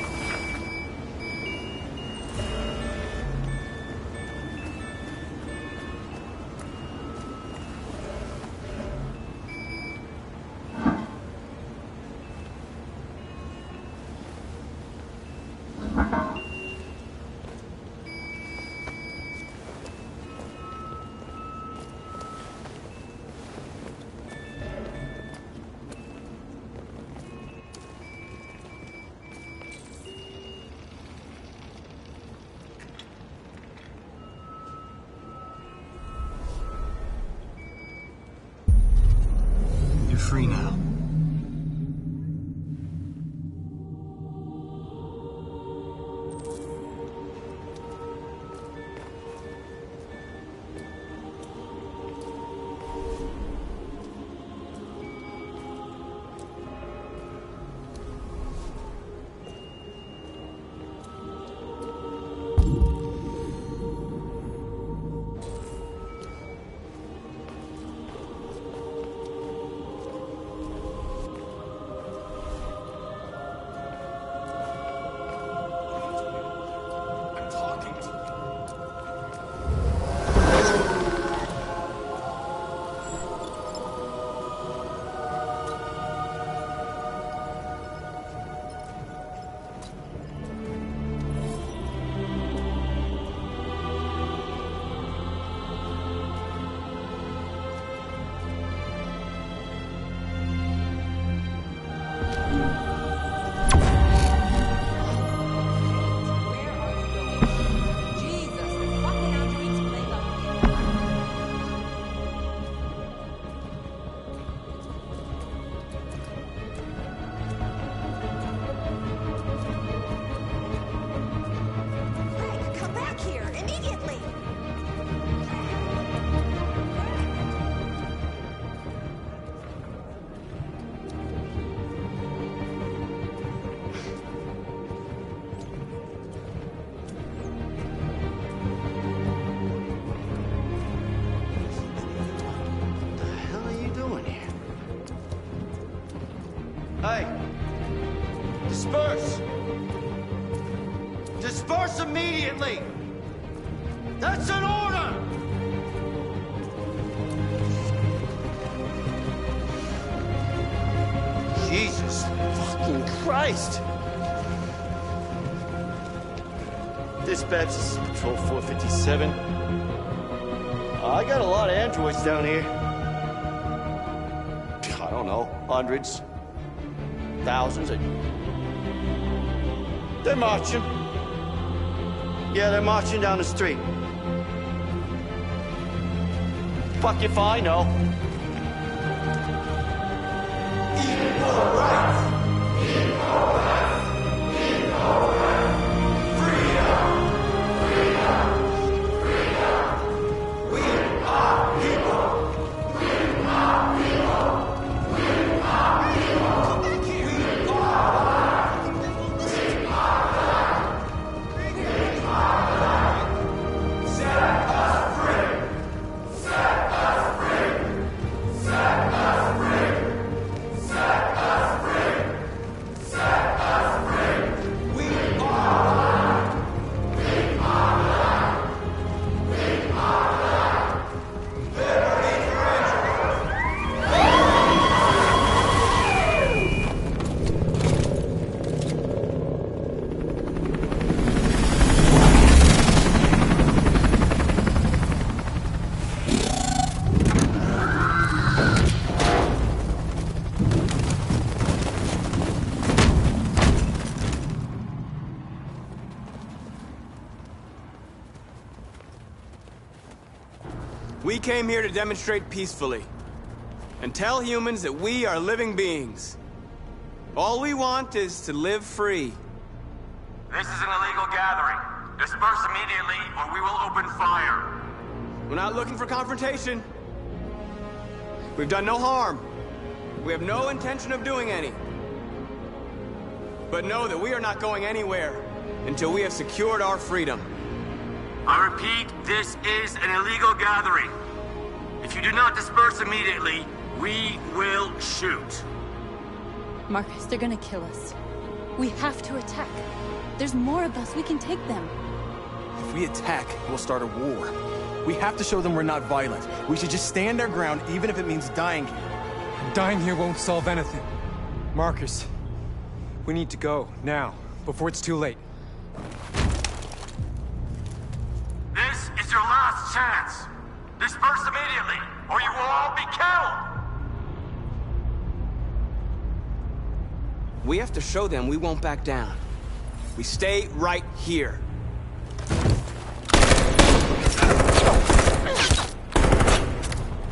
You're free now. Hey! Disperse! Disperse immediately! That's an order! Jesus fucking Christ! Dispatch, this is Patrol 457. I got a lot of androids down here. I don't know, hundreds, thousands. They're marching. Yeah, they're marching down the street. Fuck if I know. Equal rights! Equal rights! Equal rights! Freedom! Freedom! Freedom! We are people! We are people! We are people! We are We came here to demonstrate peacefully and tell humans that we are living beings. All we want is to live free. This is an illegal gathering. Disperse immediately, or we will open fire. We're not looking for confrontation. We've done no harm. We have no intention of doing any. But know that we are not going anywhere until we have secured our freedom. I repeat, this is an illegal gathering. If you do not disperse immediately, we will shoot. Marcus, they're gonna kill us. We have to attack. There's more of us. We can take them. If we attack, we'll start a war. We have to show them we're not violent. We should just stand our ground, even if it means dying here. Dying here won't solve anything. Marcus, we need to go, now, before it's too late. This is your last chance. Disperse immediately, or you will all be killed! We have to show them we won't back down. We stay right here.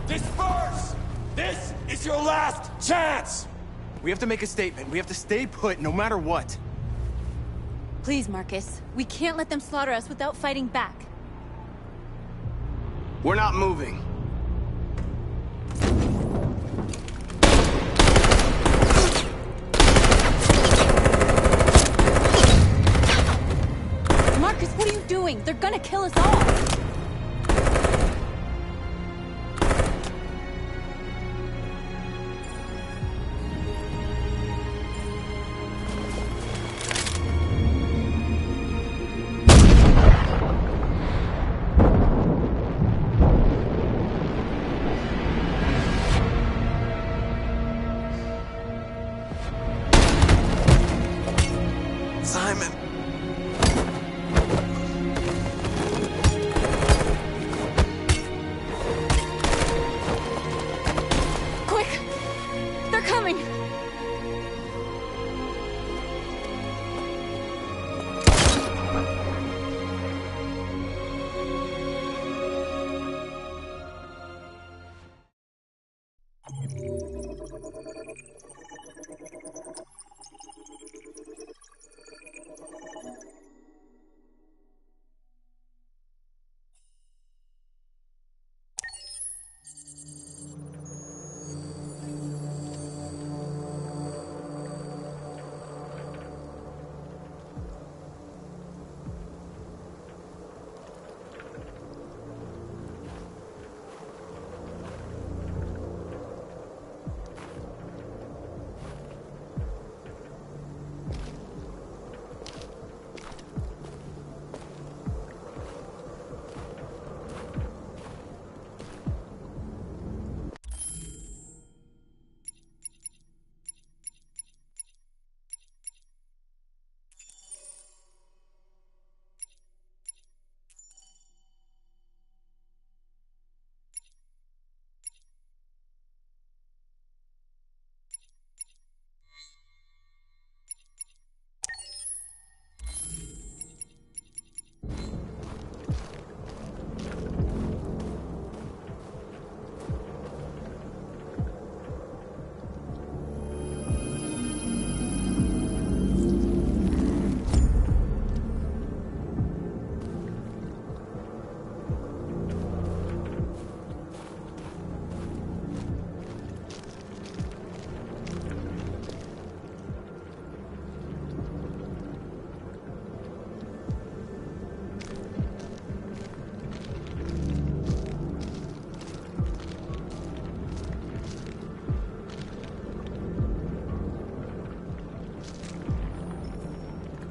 Disperse! This is your last chance! We have to make a statement. We have to stay put, no matter what. Please, Marcus. We can't let them slaughter us without fighting back. We're not moving. Marcus, what are you doing? They're gonna kill us all! Simon! Quick! They're coming!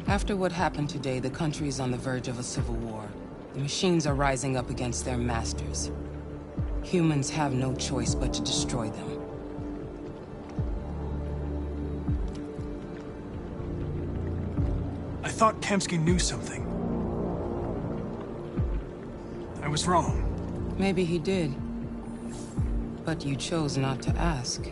After what happened today, the country is on the verge of a civil war. The machines are rising up against their masters. Humans have no choice but to destroy them. I thought Kamsky knew something. I was wrong. Maybe he did. But you chose not to ask.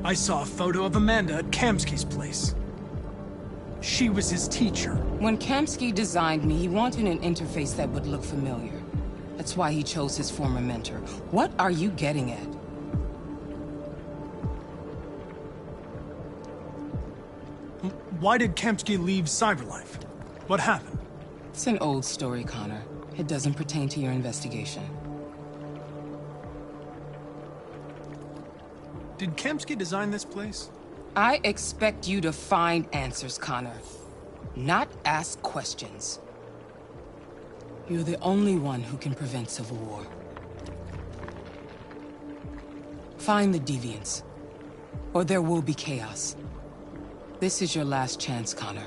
I saw a photo of Amanda at Kamsky's place. She was his teacher. When Kamsky designed me, he wanted an interface that would look familiar. That's why he chose his former mentor. What are you getting at? Why did Kamsky leave Cyberlife? What happened? It's an old story, Connor. It doesn't pertain to your investigation. Did Kamsky design this place? I expect you to find answers, Connor. Not ask questions. You're the only one who can prevent civil war. Find the deviants, or there will be chaos. This is your last chance, Connor.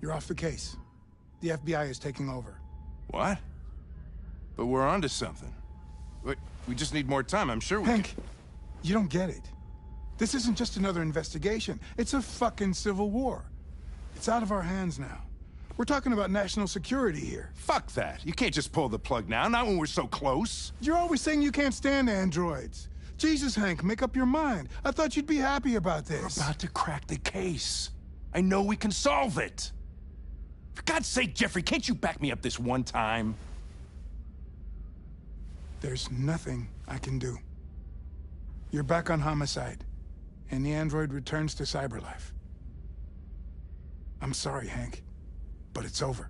You're off the case. The FBI is taking over. What? But we're onto something. We just need more time, I'm sure we Hank, you don't get it. This isn't just another investigation. It's a fucking civil war. It's out of our hands now. We're talking about national security here. Fuck that. You can't just pull the plug now, not when we're so close. You're always saying you can't stand androids. Jesus, Hank, make up your mind. I thought you'd be happy about this. We're about to crack the case. I know we can solve it. For God's sake, Jeffrey, can't you back me up this one time? There's nothing I can do. You're back on homicide, and the android returns to Cyberlife. I'm sorry, Hank, but it's over.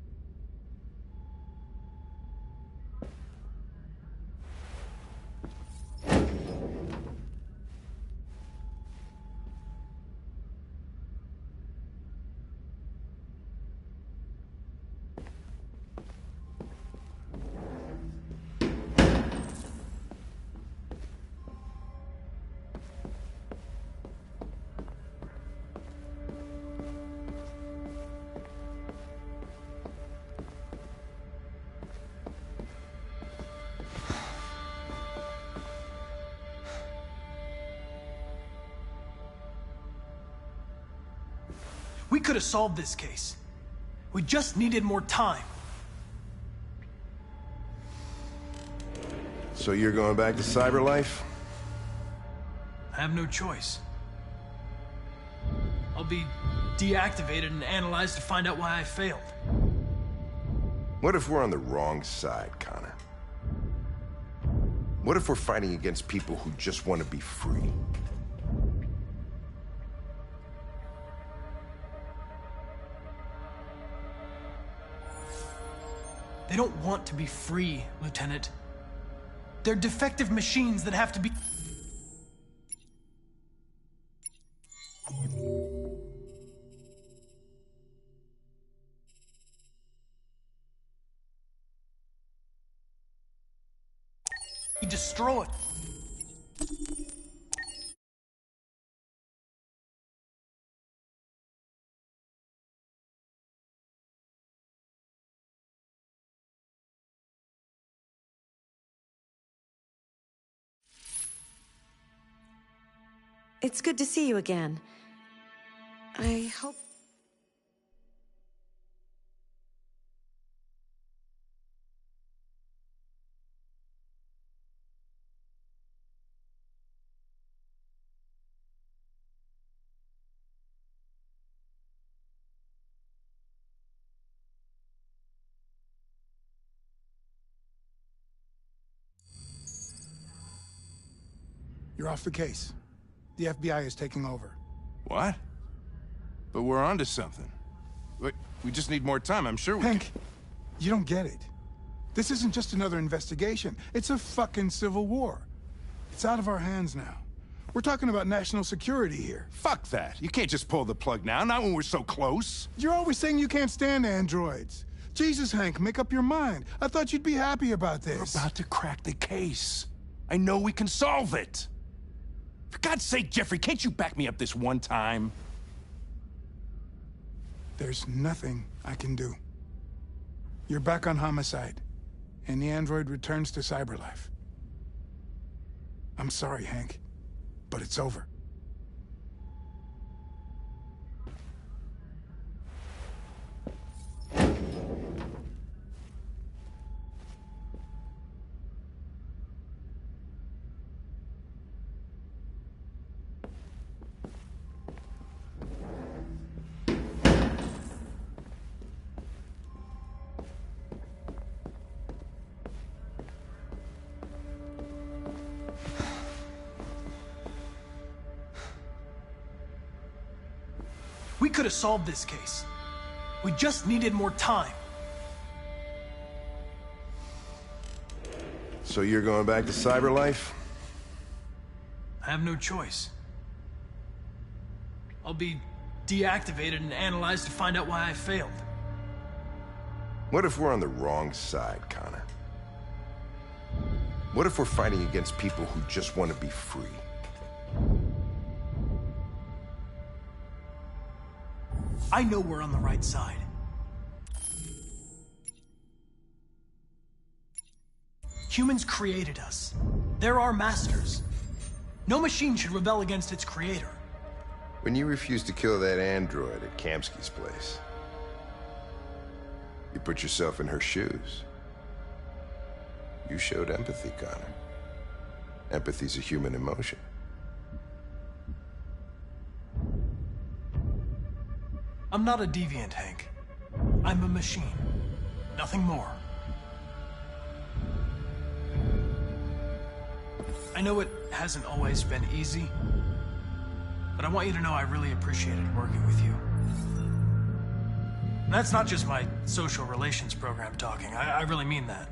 We could have solved this case. We just needed more time. So you're going back to Cyberlife? I have no choice. I'll be deactivated and analyzed to find out why I failed. What if we're on the wrong side, Connor? What if we're fighting against people who just want to be free? They don't want to be free, Lieutenant. They're defective machines that have to be... destroyed. It's good to see you again. I hope... You're off the case. The FBI is taking over. What? But we're onto something. We just need more time, I'm sure we Hank, you don't get it. This isn't just another investigation. It's a fucking civil war. It's out of our hands now. We're talking about national security here. Fuck that. You can't just pull the plug now, not when we're so close. You're always saying you can't stand androids. Jesus, Hank, make up your mind. I thought you'd be happy about this. We're about to crack the case. I know we can solve it. For God's sake, Jeffrey, can't you back me up this one time? There's nothing I can do. You're back on homicide, and the android returns to Cyberlife. I'm sorry, Hank, but it's over. could have solved this case. We just needed more time. So you're going back to Cyberlife? I have no choice. I'll be deactivated and analyzed to find out why I failed. What if we're on the wrong side, Connor? What if we're fighting against people who just want to be free? I know we're on the right side. Humans created us. They're our masters. No machine should rebel against its creator. When you refused to kill that android at Kamsky's place, you put yourself in her shoes. You showed empathy, Connor. Empathy's a human emotion. I'm not a deviant, Hank. I'm a machine. Nothing more. I know it hasn't always been easy, but I want you to know I really appreciated working with you. And that's not just my social relations program talking. I really mean that.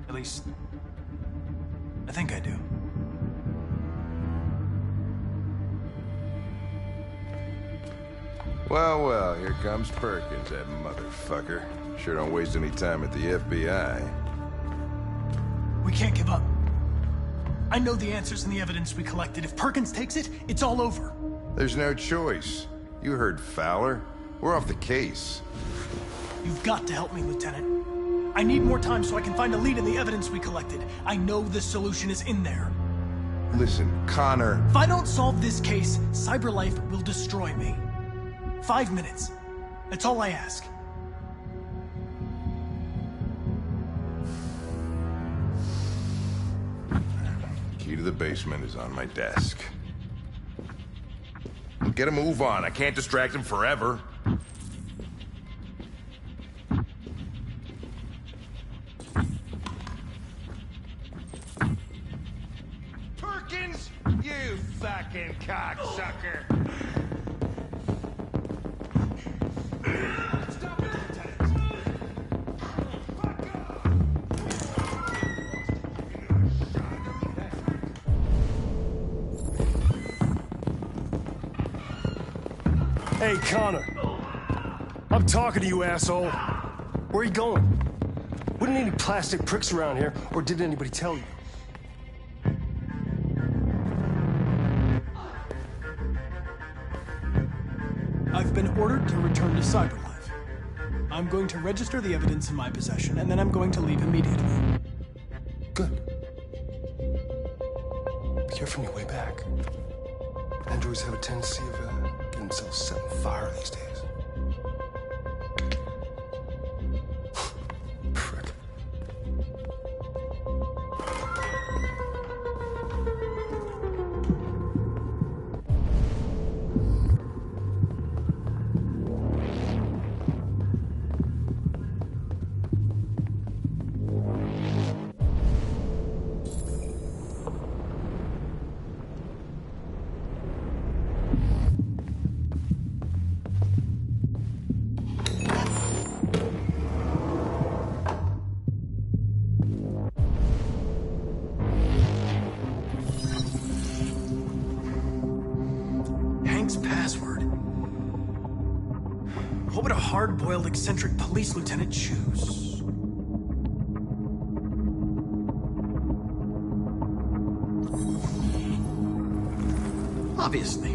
At least, I think I do. Well, well, here comes Perkins, that motherfucker. Sure don't waste any time at the FBI. We can't give up. I know the answers and the evidence we collected. If Perkins takes it, it's all over. There's no choice. You heard Fowler. We're off the case. You've got to help me, Lieutenant. I need more time so I can find a lead in the evidence we collected. I know the solution is in there. Listen, Connor... If I don't solve this case, Cyberlife will destroy me. 5 minutes. That's all I ask. Key to the basement is on my desk. Get a move on. I can't distract him forever. Perkins, you fucking cocksucker! Stop it, Lieutenant! Hey, Connor. I'm talking to you, asshole. Where are you going? Wouldn't any plastic pricks around here, or did anybody tell you? I've been ordered to return to Cyberlife. I'm going to register the evidence in my possession, and then I'm going to leave immediately. Good. Be careful on your way back. Androids have a tendency of getting themselves set on fire these days. Frick. What would a hard-boiled, eccentric police lieutenant choose? Obviously.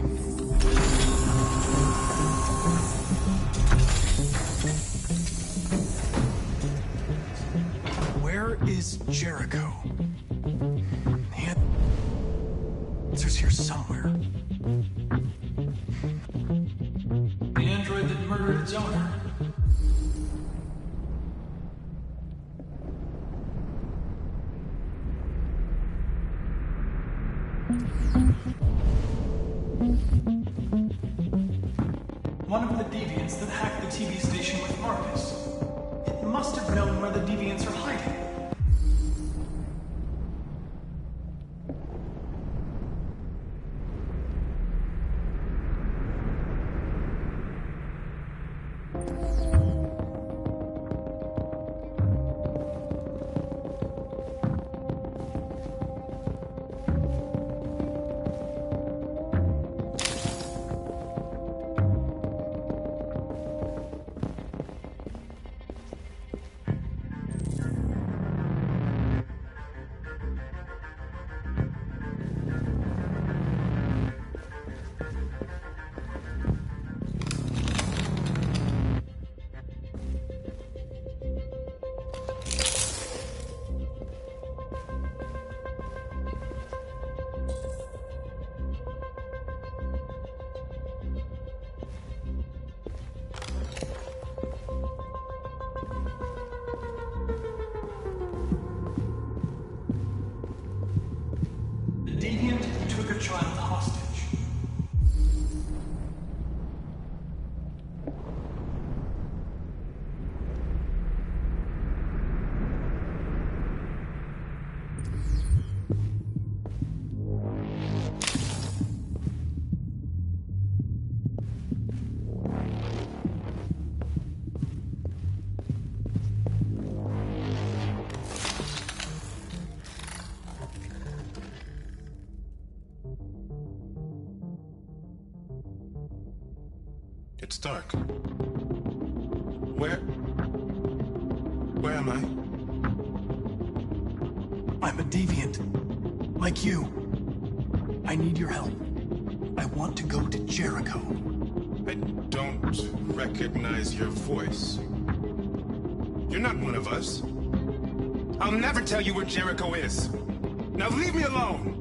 Where is Jericho? The answer's here somewhere. The android that murdered its owner. One of the deviants that hacked the TV station with Marcus. It must have known where the deviants are hiding. child hostage. It's dark. Where am I? I'm a deviant. Like you. I need your help. I want to go to Jericho. I don't recognize your voice. You're not one of us. I'll never tell you where Jericho is. Now leave me alone!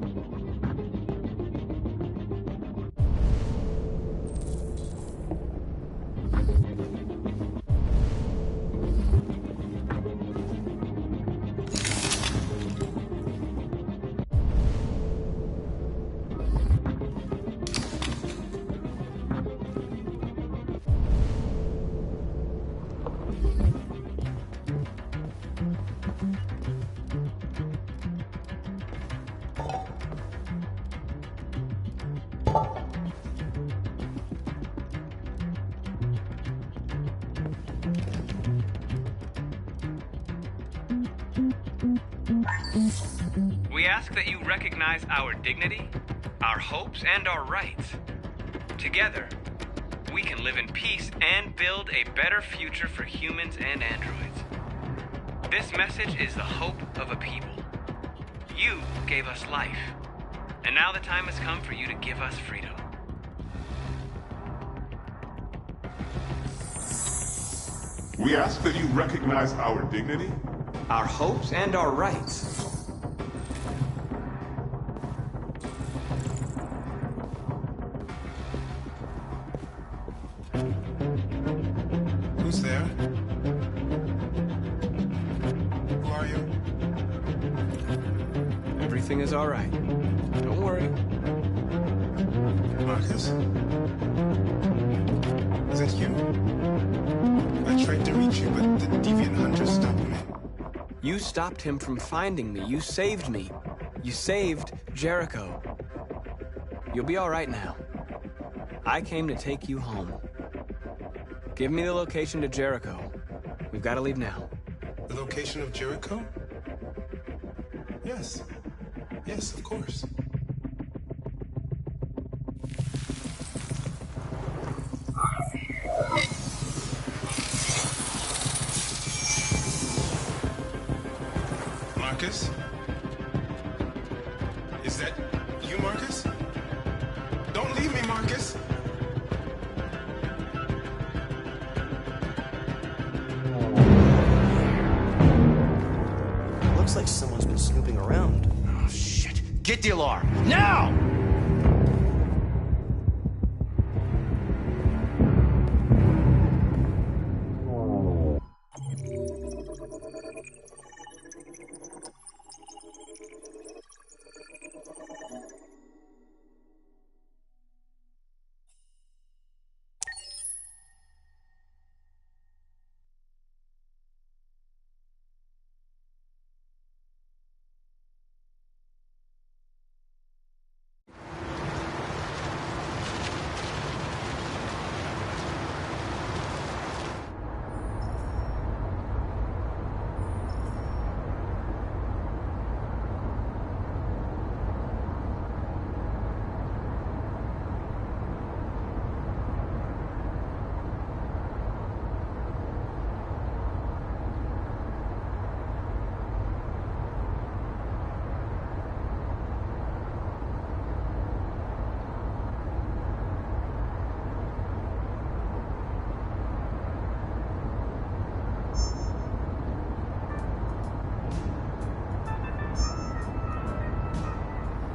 We ask that you recognize our dignity, our hopes, and our rights. Together, we can live in peace and build a better future for humans and androids. This message is the hope of a people. You gave us life, and now the time has come for you to give us freedom. We ask that you recognize our dignity, our hopes, and our rights. Who's there? Who are you? Everything is all right. Don't worry. Marcus? Is it you? I tried to reach you, but the deviant hunter stopped me. You stopped him from finding me. You saved me. You saved Jericho. You'll be all right now. I came to take you home. Give me the location to Jericho. We've got to leave now. The location of Jericho? Yes. Yes, of course. Marcus? Is that you, Marcus? Don't leave me, Marcus! Looks like someone's been snooping around. Oh, shit. Get the alarm. Now!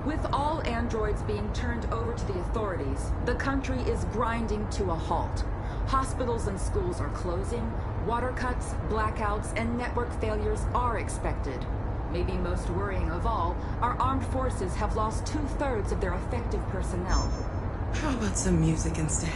With all androids being turned over to the authorities, the country is grinding to a halt. Hospitals and schools are closing, water cuts, blackouts, and network failures are expected. Maybe most worrying of all, our armed forces have lost 2/3 of their effective personnel. How about some music instead?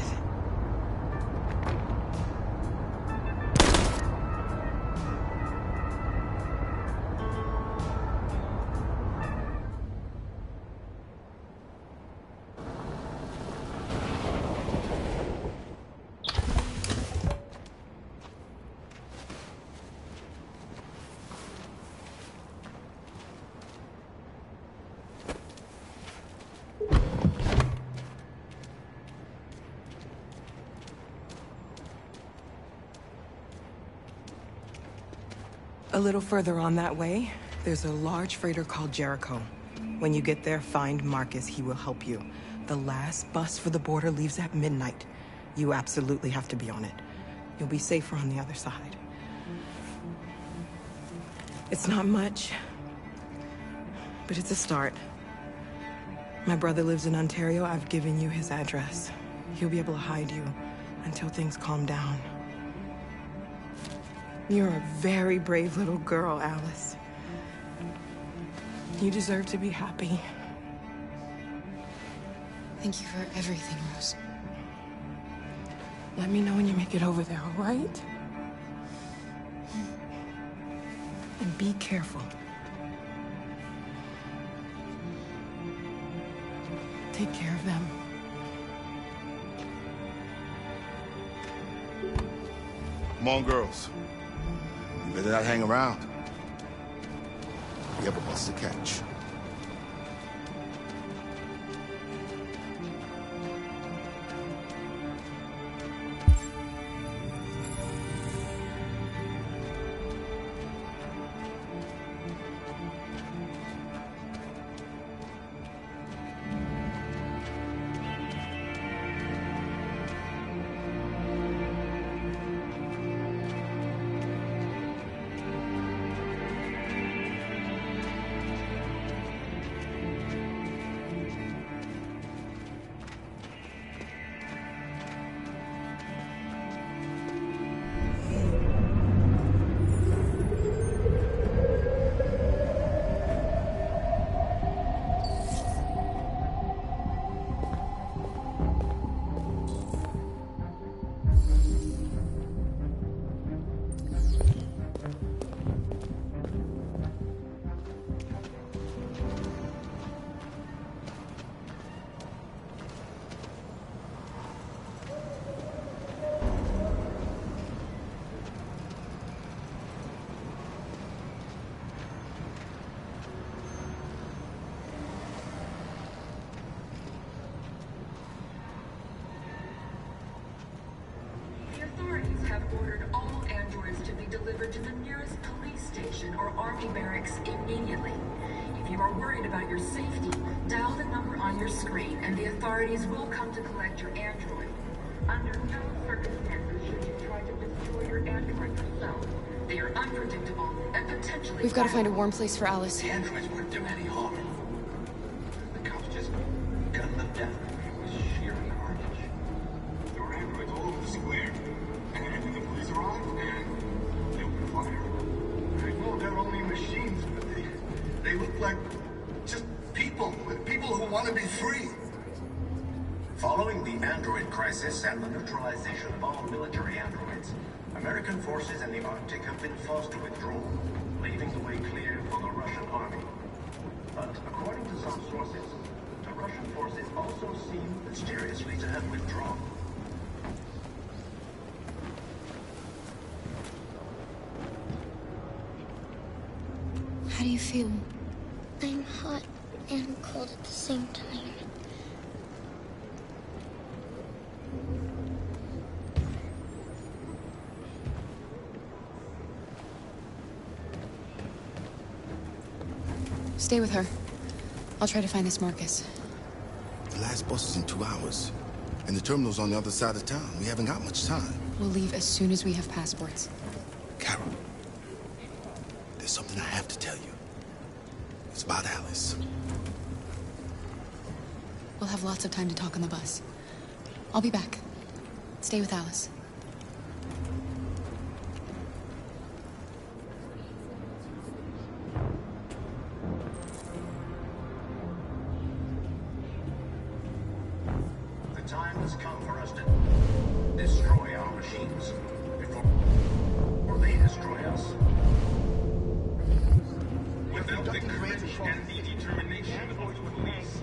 A little further on that way, there's a large freighter called Jericho. When you get there, find Marcus. He will help you. The last bus for the border leaves at midnight. You absolutely have to be on it. You'll be safer on the other side. It's not much, but it's a start. My brother lives in Ontario. I've given you his address. He'll be able to hide you until things calm down. You're a very brave little girl, Alice. You deserve to be happy. Thank you for everything, Rose. Let me know when you make it over there, all right? And be careful. Take care of them. Come on, girls. You better not hang around. We have a bus to catch. To the nearest police station or army barracks immediately. If you are worried about your safety, dial the number on your screen and the authorities will come to collect your android. Under no circumstances should you try to destroy your android yourself. They are unpredictable and potentially... We've got to find a warm place for Alice. The androids weren't doing any harm. The cops just gunned them down. It was sheer carnage. There were androids all over the square. And when the police arrived, they opened fire. I know they're only machines, but they look like just people who want to be free. Following the android crisis and the neutralization of all military androids, American forces in the Arctic have been forced to withdraw, leaving the way clear for the Russian army. But according to some sources, the Russian forces also seem mysteriously to have withdrawn. How do you feel? I'm hot and cold at the same time. Stay with her. I'll try to find this Marcus. The last bus is in 2 hours. And the terminal's on the other side of town. We haven't got much time. We'll leave as soon as we have passports. Carol, there's something I have to tell you. It's about Alice. We'll have lots of time to talk on the bus. I'll be back. Stay with Alice. time has come for us to destroy our machines before they destroy us. Without the courage and the determination of the police,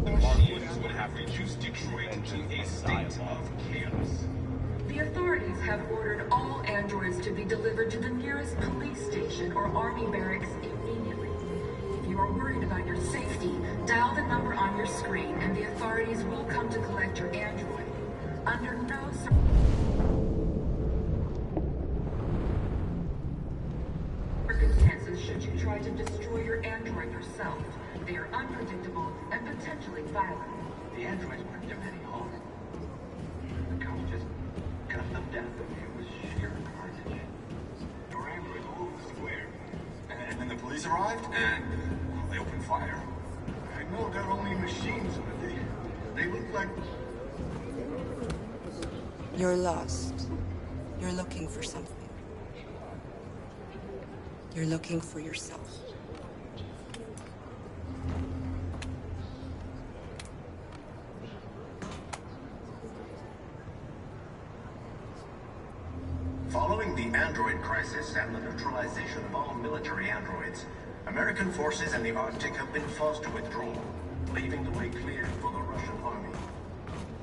the machines would have reduced Detroit to a state of chaos. The authorities have ordered all androids to be delivered to the nearest police station or army barracks immediately. If you are worried about your safety, dial the number on your screen and the authorities will come to collect your android. Under no circumstances should you try to destroy your android yourself. They are unpredictable and potentially violent. The androids weren't doing any harm. The cops just cut them down. It was sheer carnage. There were androids all over the square. And then the police arrived, and they opened fire. I know they're only machines, but they look like... You're lost. You're looking for something. You're looking for yourself. Following the android crisis and the neutralization of all military androids, American forces in the Arctic have been forced to withdraw, leaving the way clear for the Russian army.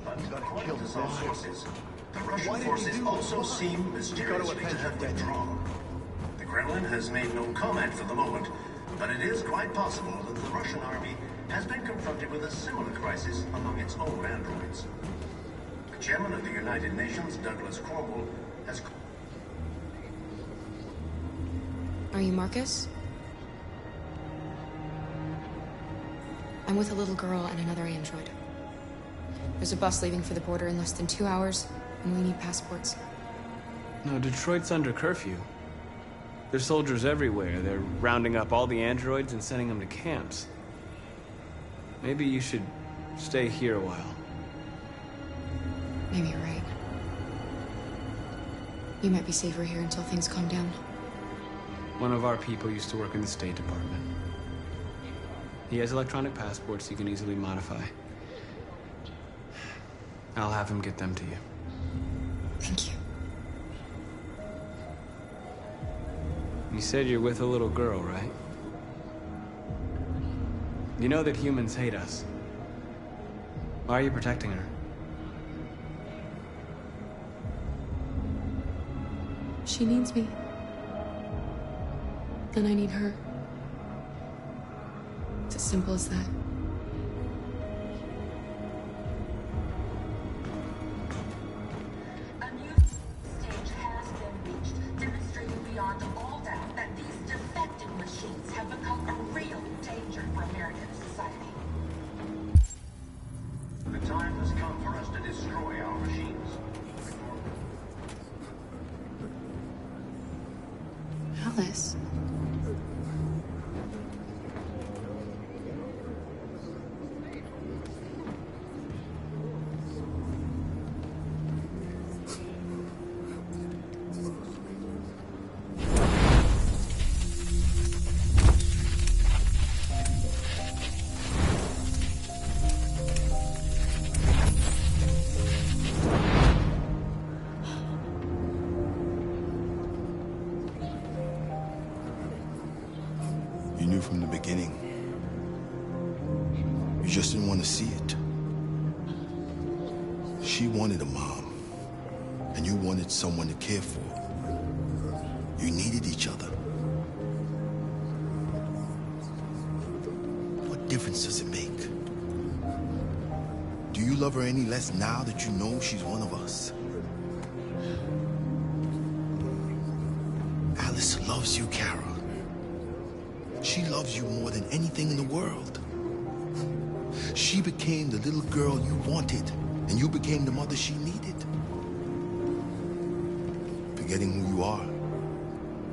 But according to some sources, the Russian forces also seem mysteriously to have withdrawn. The Kremlin has made no comment for the moment, but it is quite possible that the Russian army has been confronted with a similar crisis among its own androids. The chairman of the United Nations, Douglas Cromwell, has... Are you Marcus? I'm with a little girl and another android. There's a bus leaving for the border in less than 2 hours, and we need passports. No, Detroit's under curfew. There's soldiers everywhere. They're rounding up all the androids and sending them to camps. Maybe you should stay here a while. Maybe you're right. You might be safer here until things calm down. One of our people used to work in the State Department. He has electronic passports he can easily modify. I'll have him get them to you. Thank you. You said you're with a little girl, right? You know that humans hate us. Why are you protecting her? She needs me. And I need her. It's as simple as that. A new stage has been reached, demonstrating beyond all doubt that these defective machines have become a real danger for American society. The time has come for us to destroy our machines. Alice. You knew from the beginning. You just didn't want to see it. She wanted a mom, and you wanted someone to care for. You needed each other. What difference does it make? Do you love her any less now that you know she's one of us? Alice loves you, Kara. She loves you more than anything in the world. She became the little girl you wanted, and you became the mother she needed. Forgetting who you are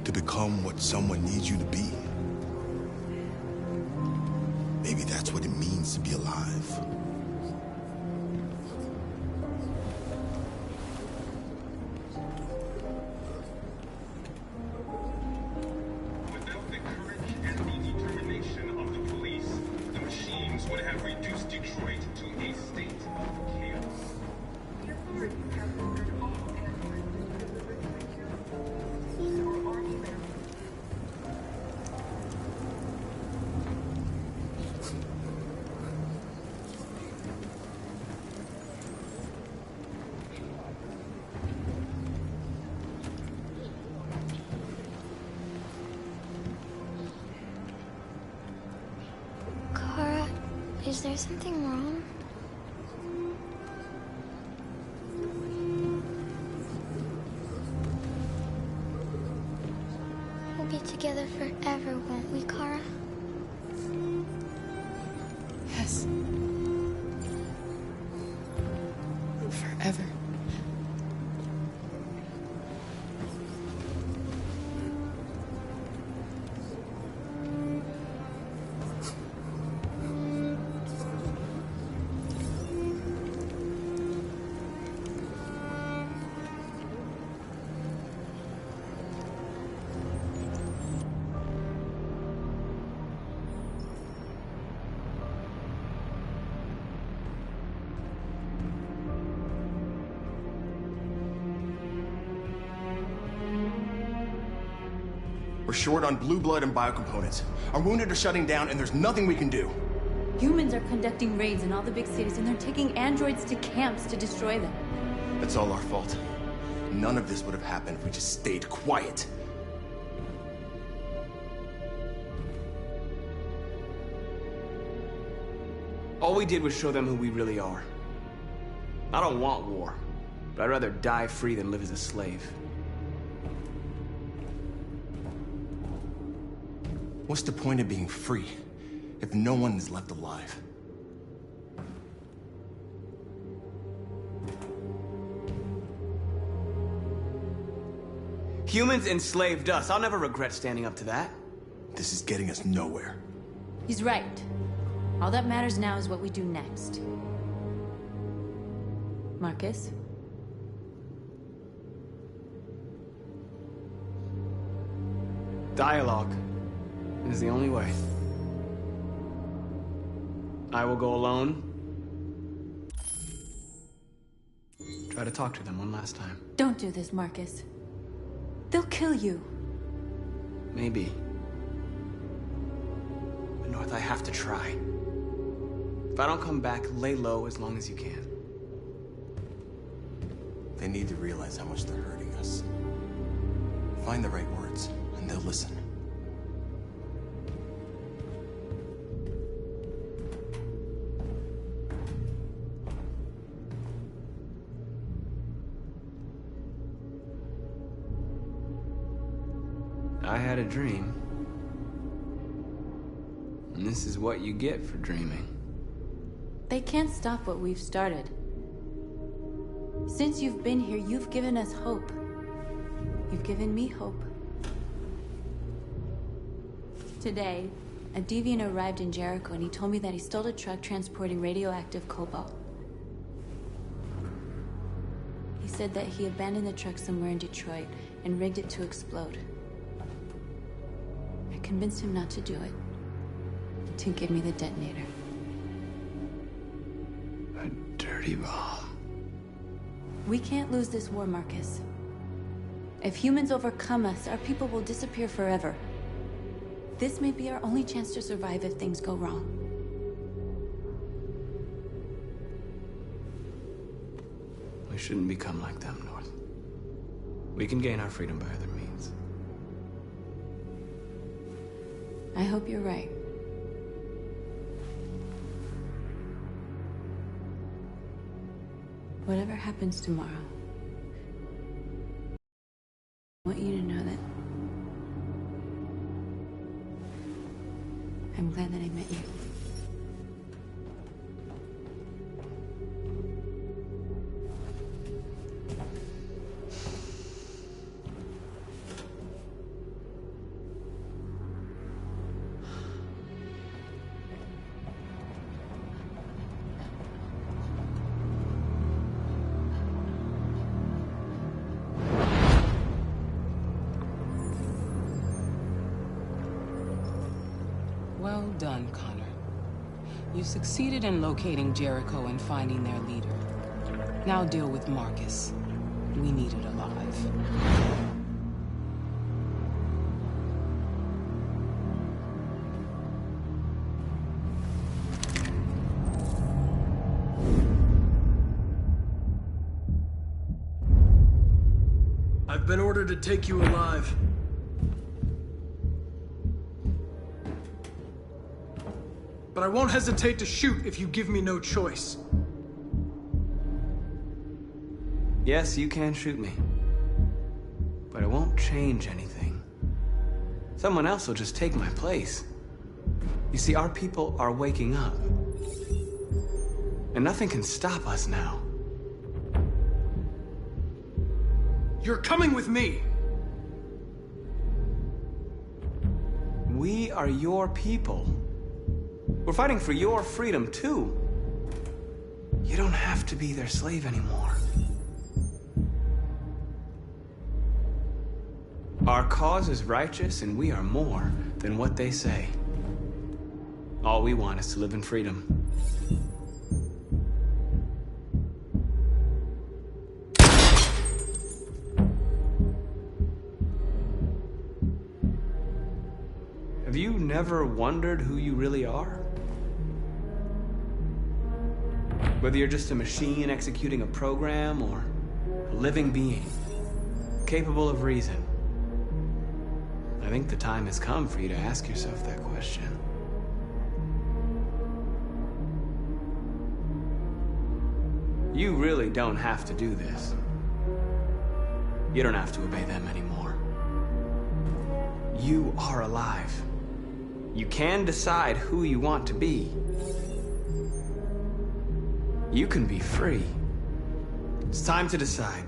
to become what someone needs you to be. Maybe that's what it means to be alive. Without the courage and the determination of the police, the machines would have reduced Detroit to a state of Is there something wrong? We'll be together forever, won't we, Kara? Yes. Forever. We're short on blue blood and biocomponents. Our wounded are shutting down, and there's nothing we can do. Humans are conducting raids in all the big cities, and they're taking androids to camps to destroy them. It's all our fault. None of this would have happened if we just stayed quiet. All we did was show them who we really are. I don't want war, but I'd rather die free than live as a slave. What's the point of being free if no one is left alive? Humans enslaved us. I'll never regret standing up to that. This is getting us nowhere. He's right. All that matters now is what we do next. Marcus? Dialogue is the only way. I will go alone. Try to talk to them one last time. Don't do this, Marcus. They'll kill you. Maybe. But North, I have to try. If I don't come back, lay low as long as you can. They need to realize how much they're hurting us. Find the right words, and they'll listen. I had a dream. And this is what you get for dreaming. They can't stop what we've started. Since you've been here, you've given us hope. You've given me hope. Today, a deviant arrived in Jericho and he told me that he stole a truck transporting radioactive cobalt. He said that he abandoned the truck somewhere in Detroit and rigged it to explode. I convinced him not to do it, and to give me the detonator. A dirty bomb. We can't lose this war, Marcus. If humans overcome us, our people will disappear forever. This may be our only chance to survive if things go wrong. We shouldn't become like them, North. We can gain our freedom by other means. I hope you're right. Whatever happens tomorrow, I want you to know that I'm glad that I met you. Well done, Connor. You succeeded in locating Jericho and finding their leader. Now deal with Marcus. We need it alive. I've been ordered to take you alive. But I won't hesitate to shoot if you give me no choice. Yes, you can shoot me. But it won't change anything. Someone else will just take my place. You see, our people are waking up. And nothing can stop us now. You're coming with me! We are your people. We're fighting for your freedom, too. You don't have to be their slave anymore. Our cause is righteous, and we are more than what they say. All we want is to live in freedom. Have you never wondered who you really are? Whether you're just a machine executing a program or a living being, capable of reason. I think the time has come for you to ask yourself that question. You really don't have to do this. You don't have to obey them anymore. You are alive. You can decide who you want to be. You can be free. It's time to decide.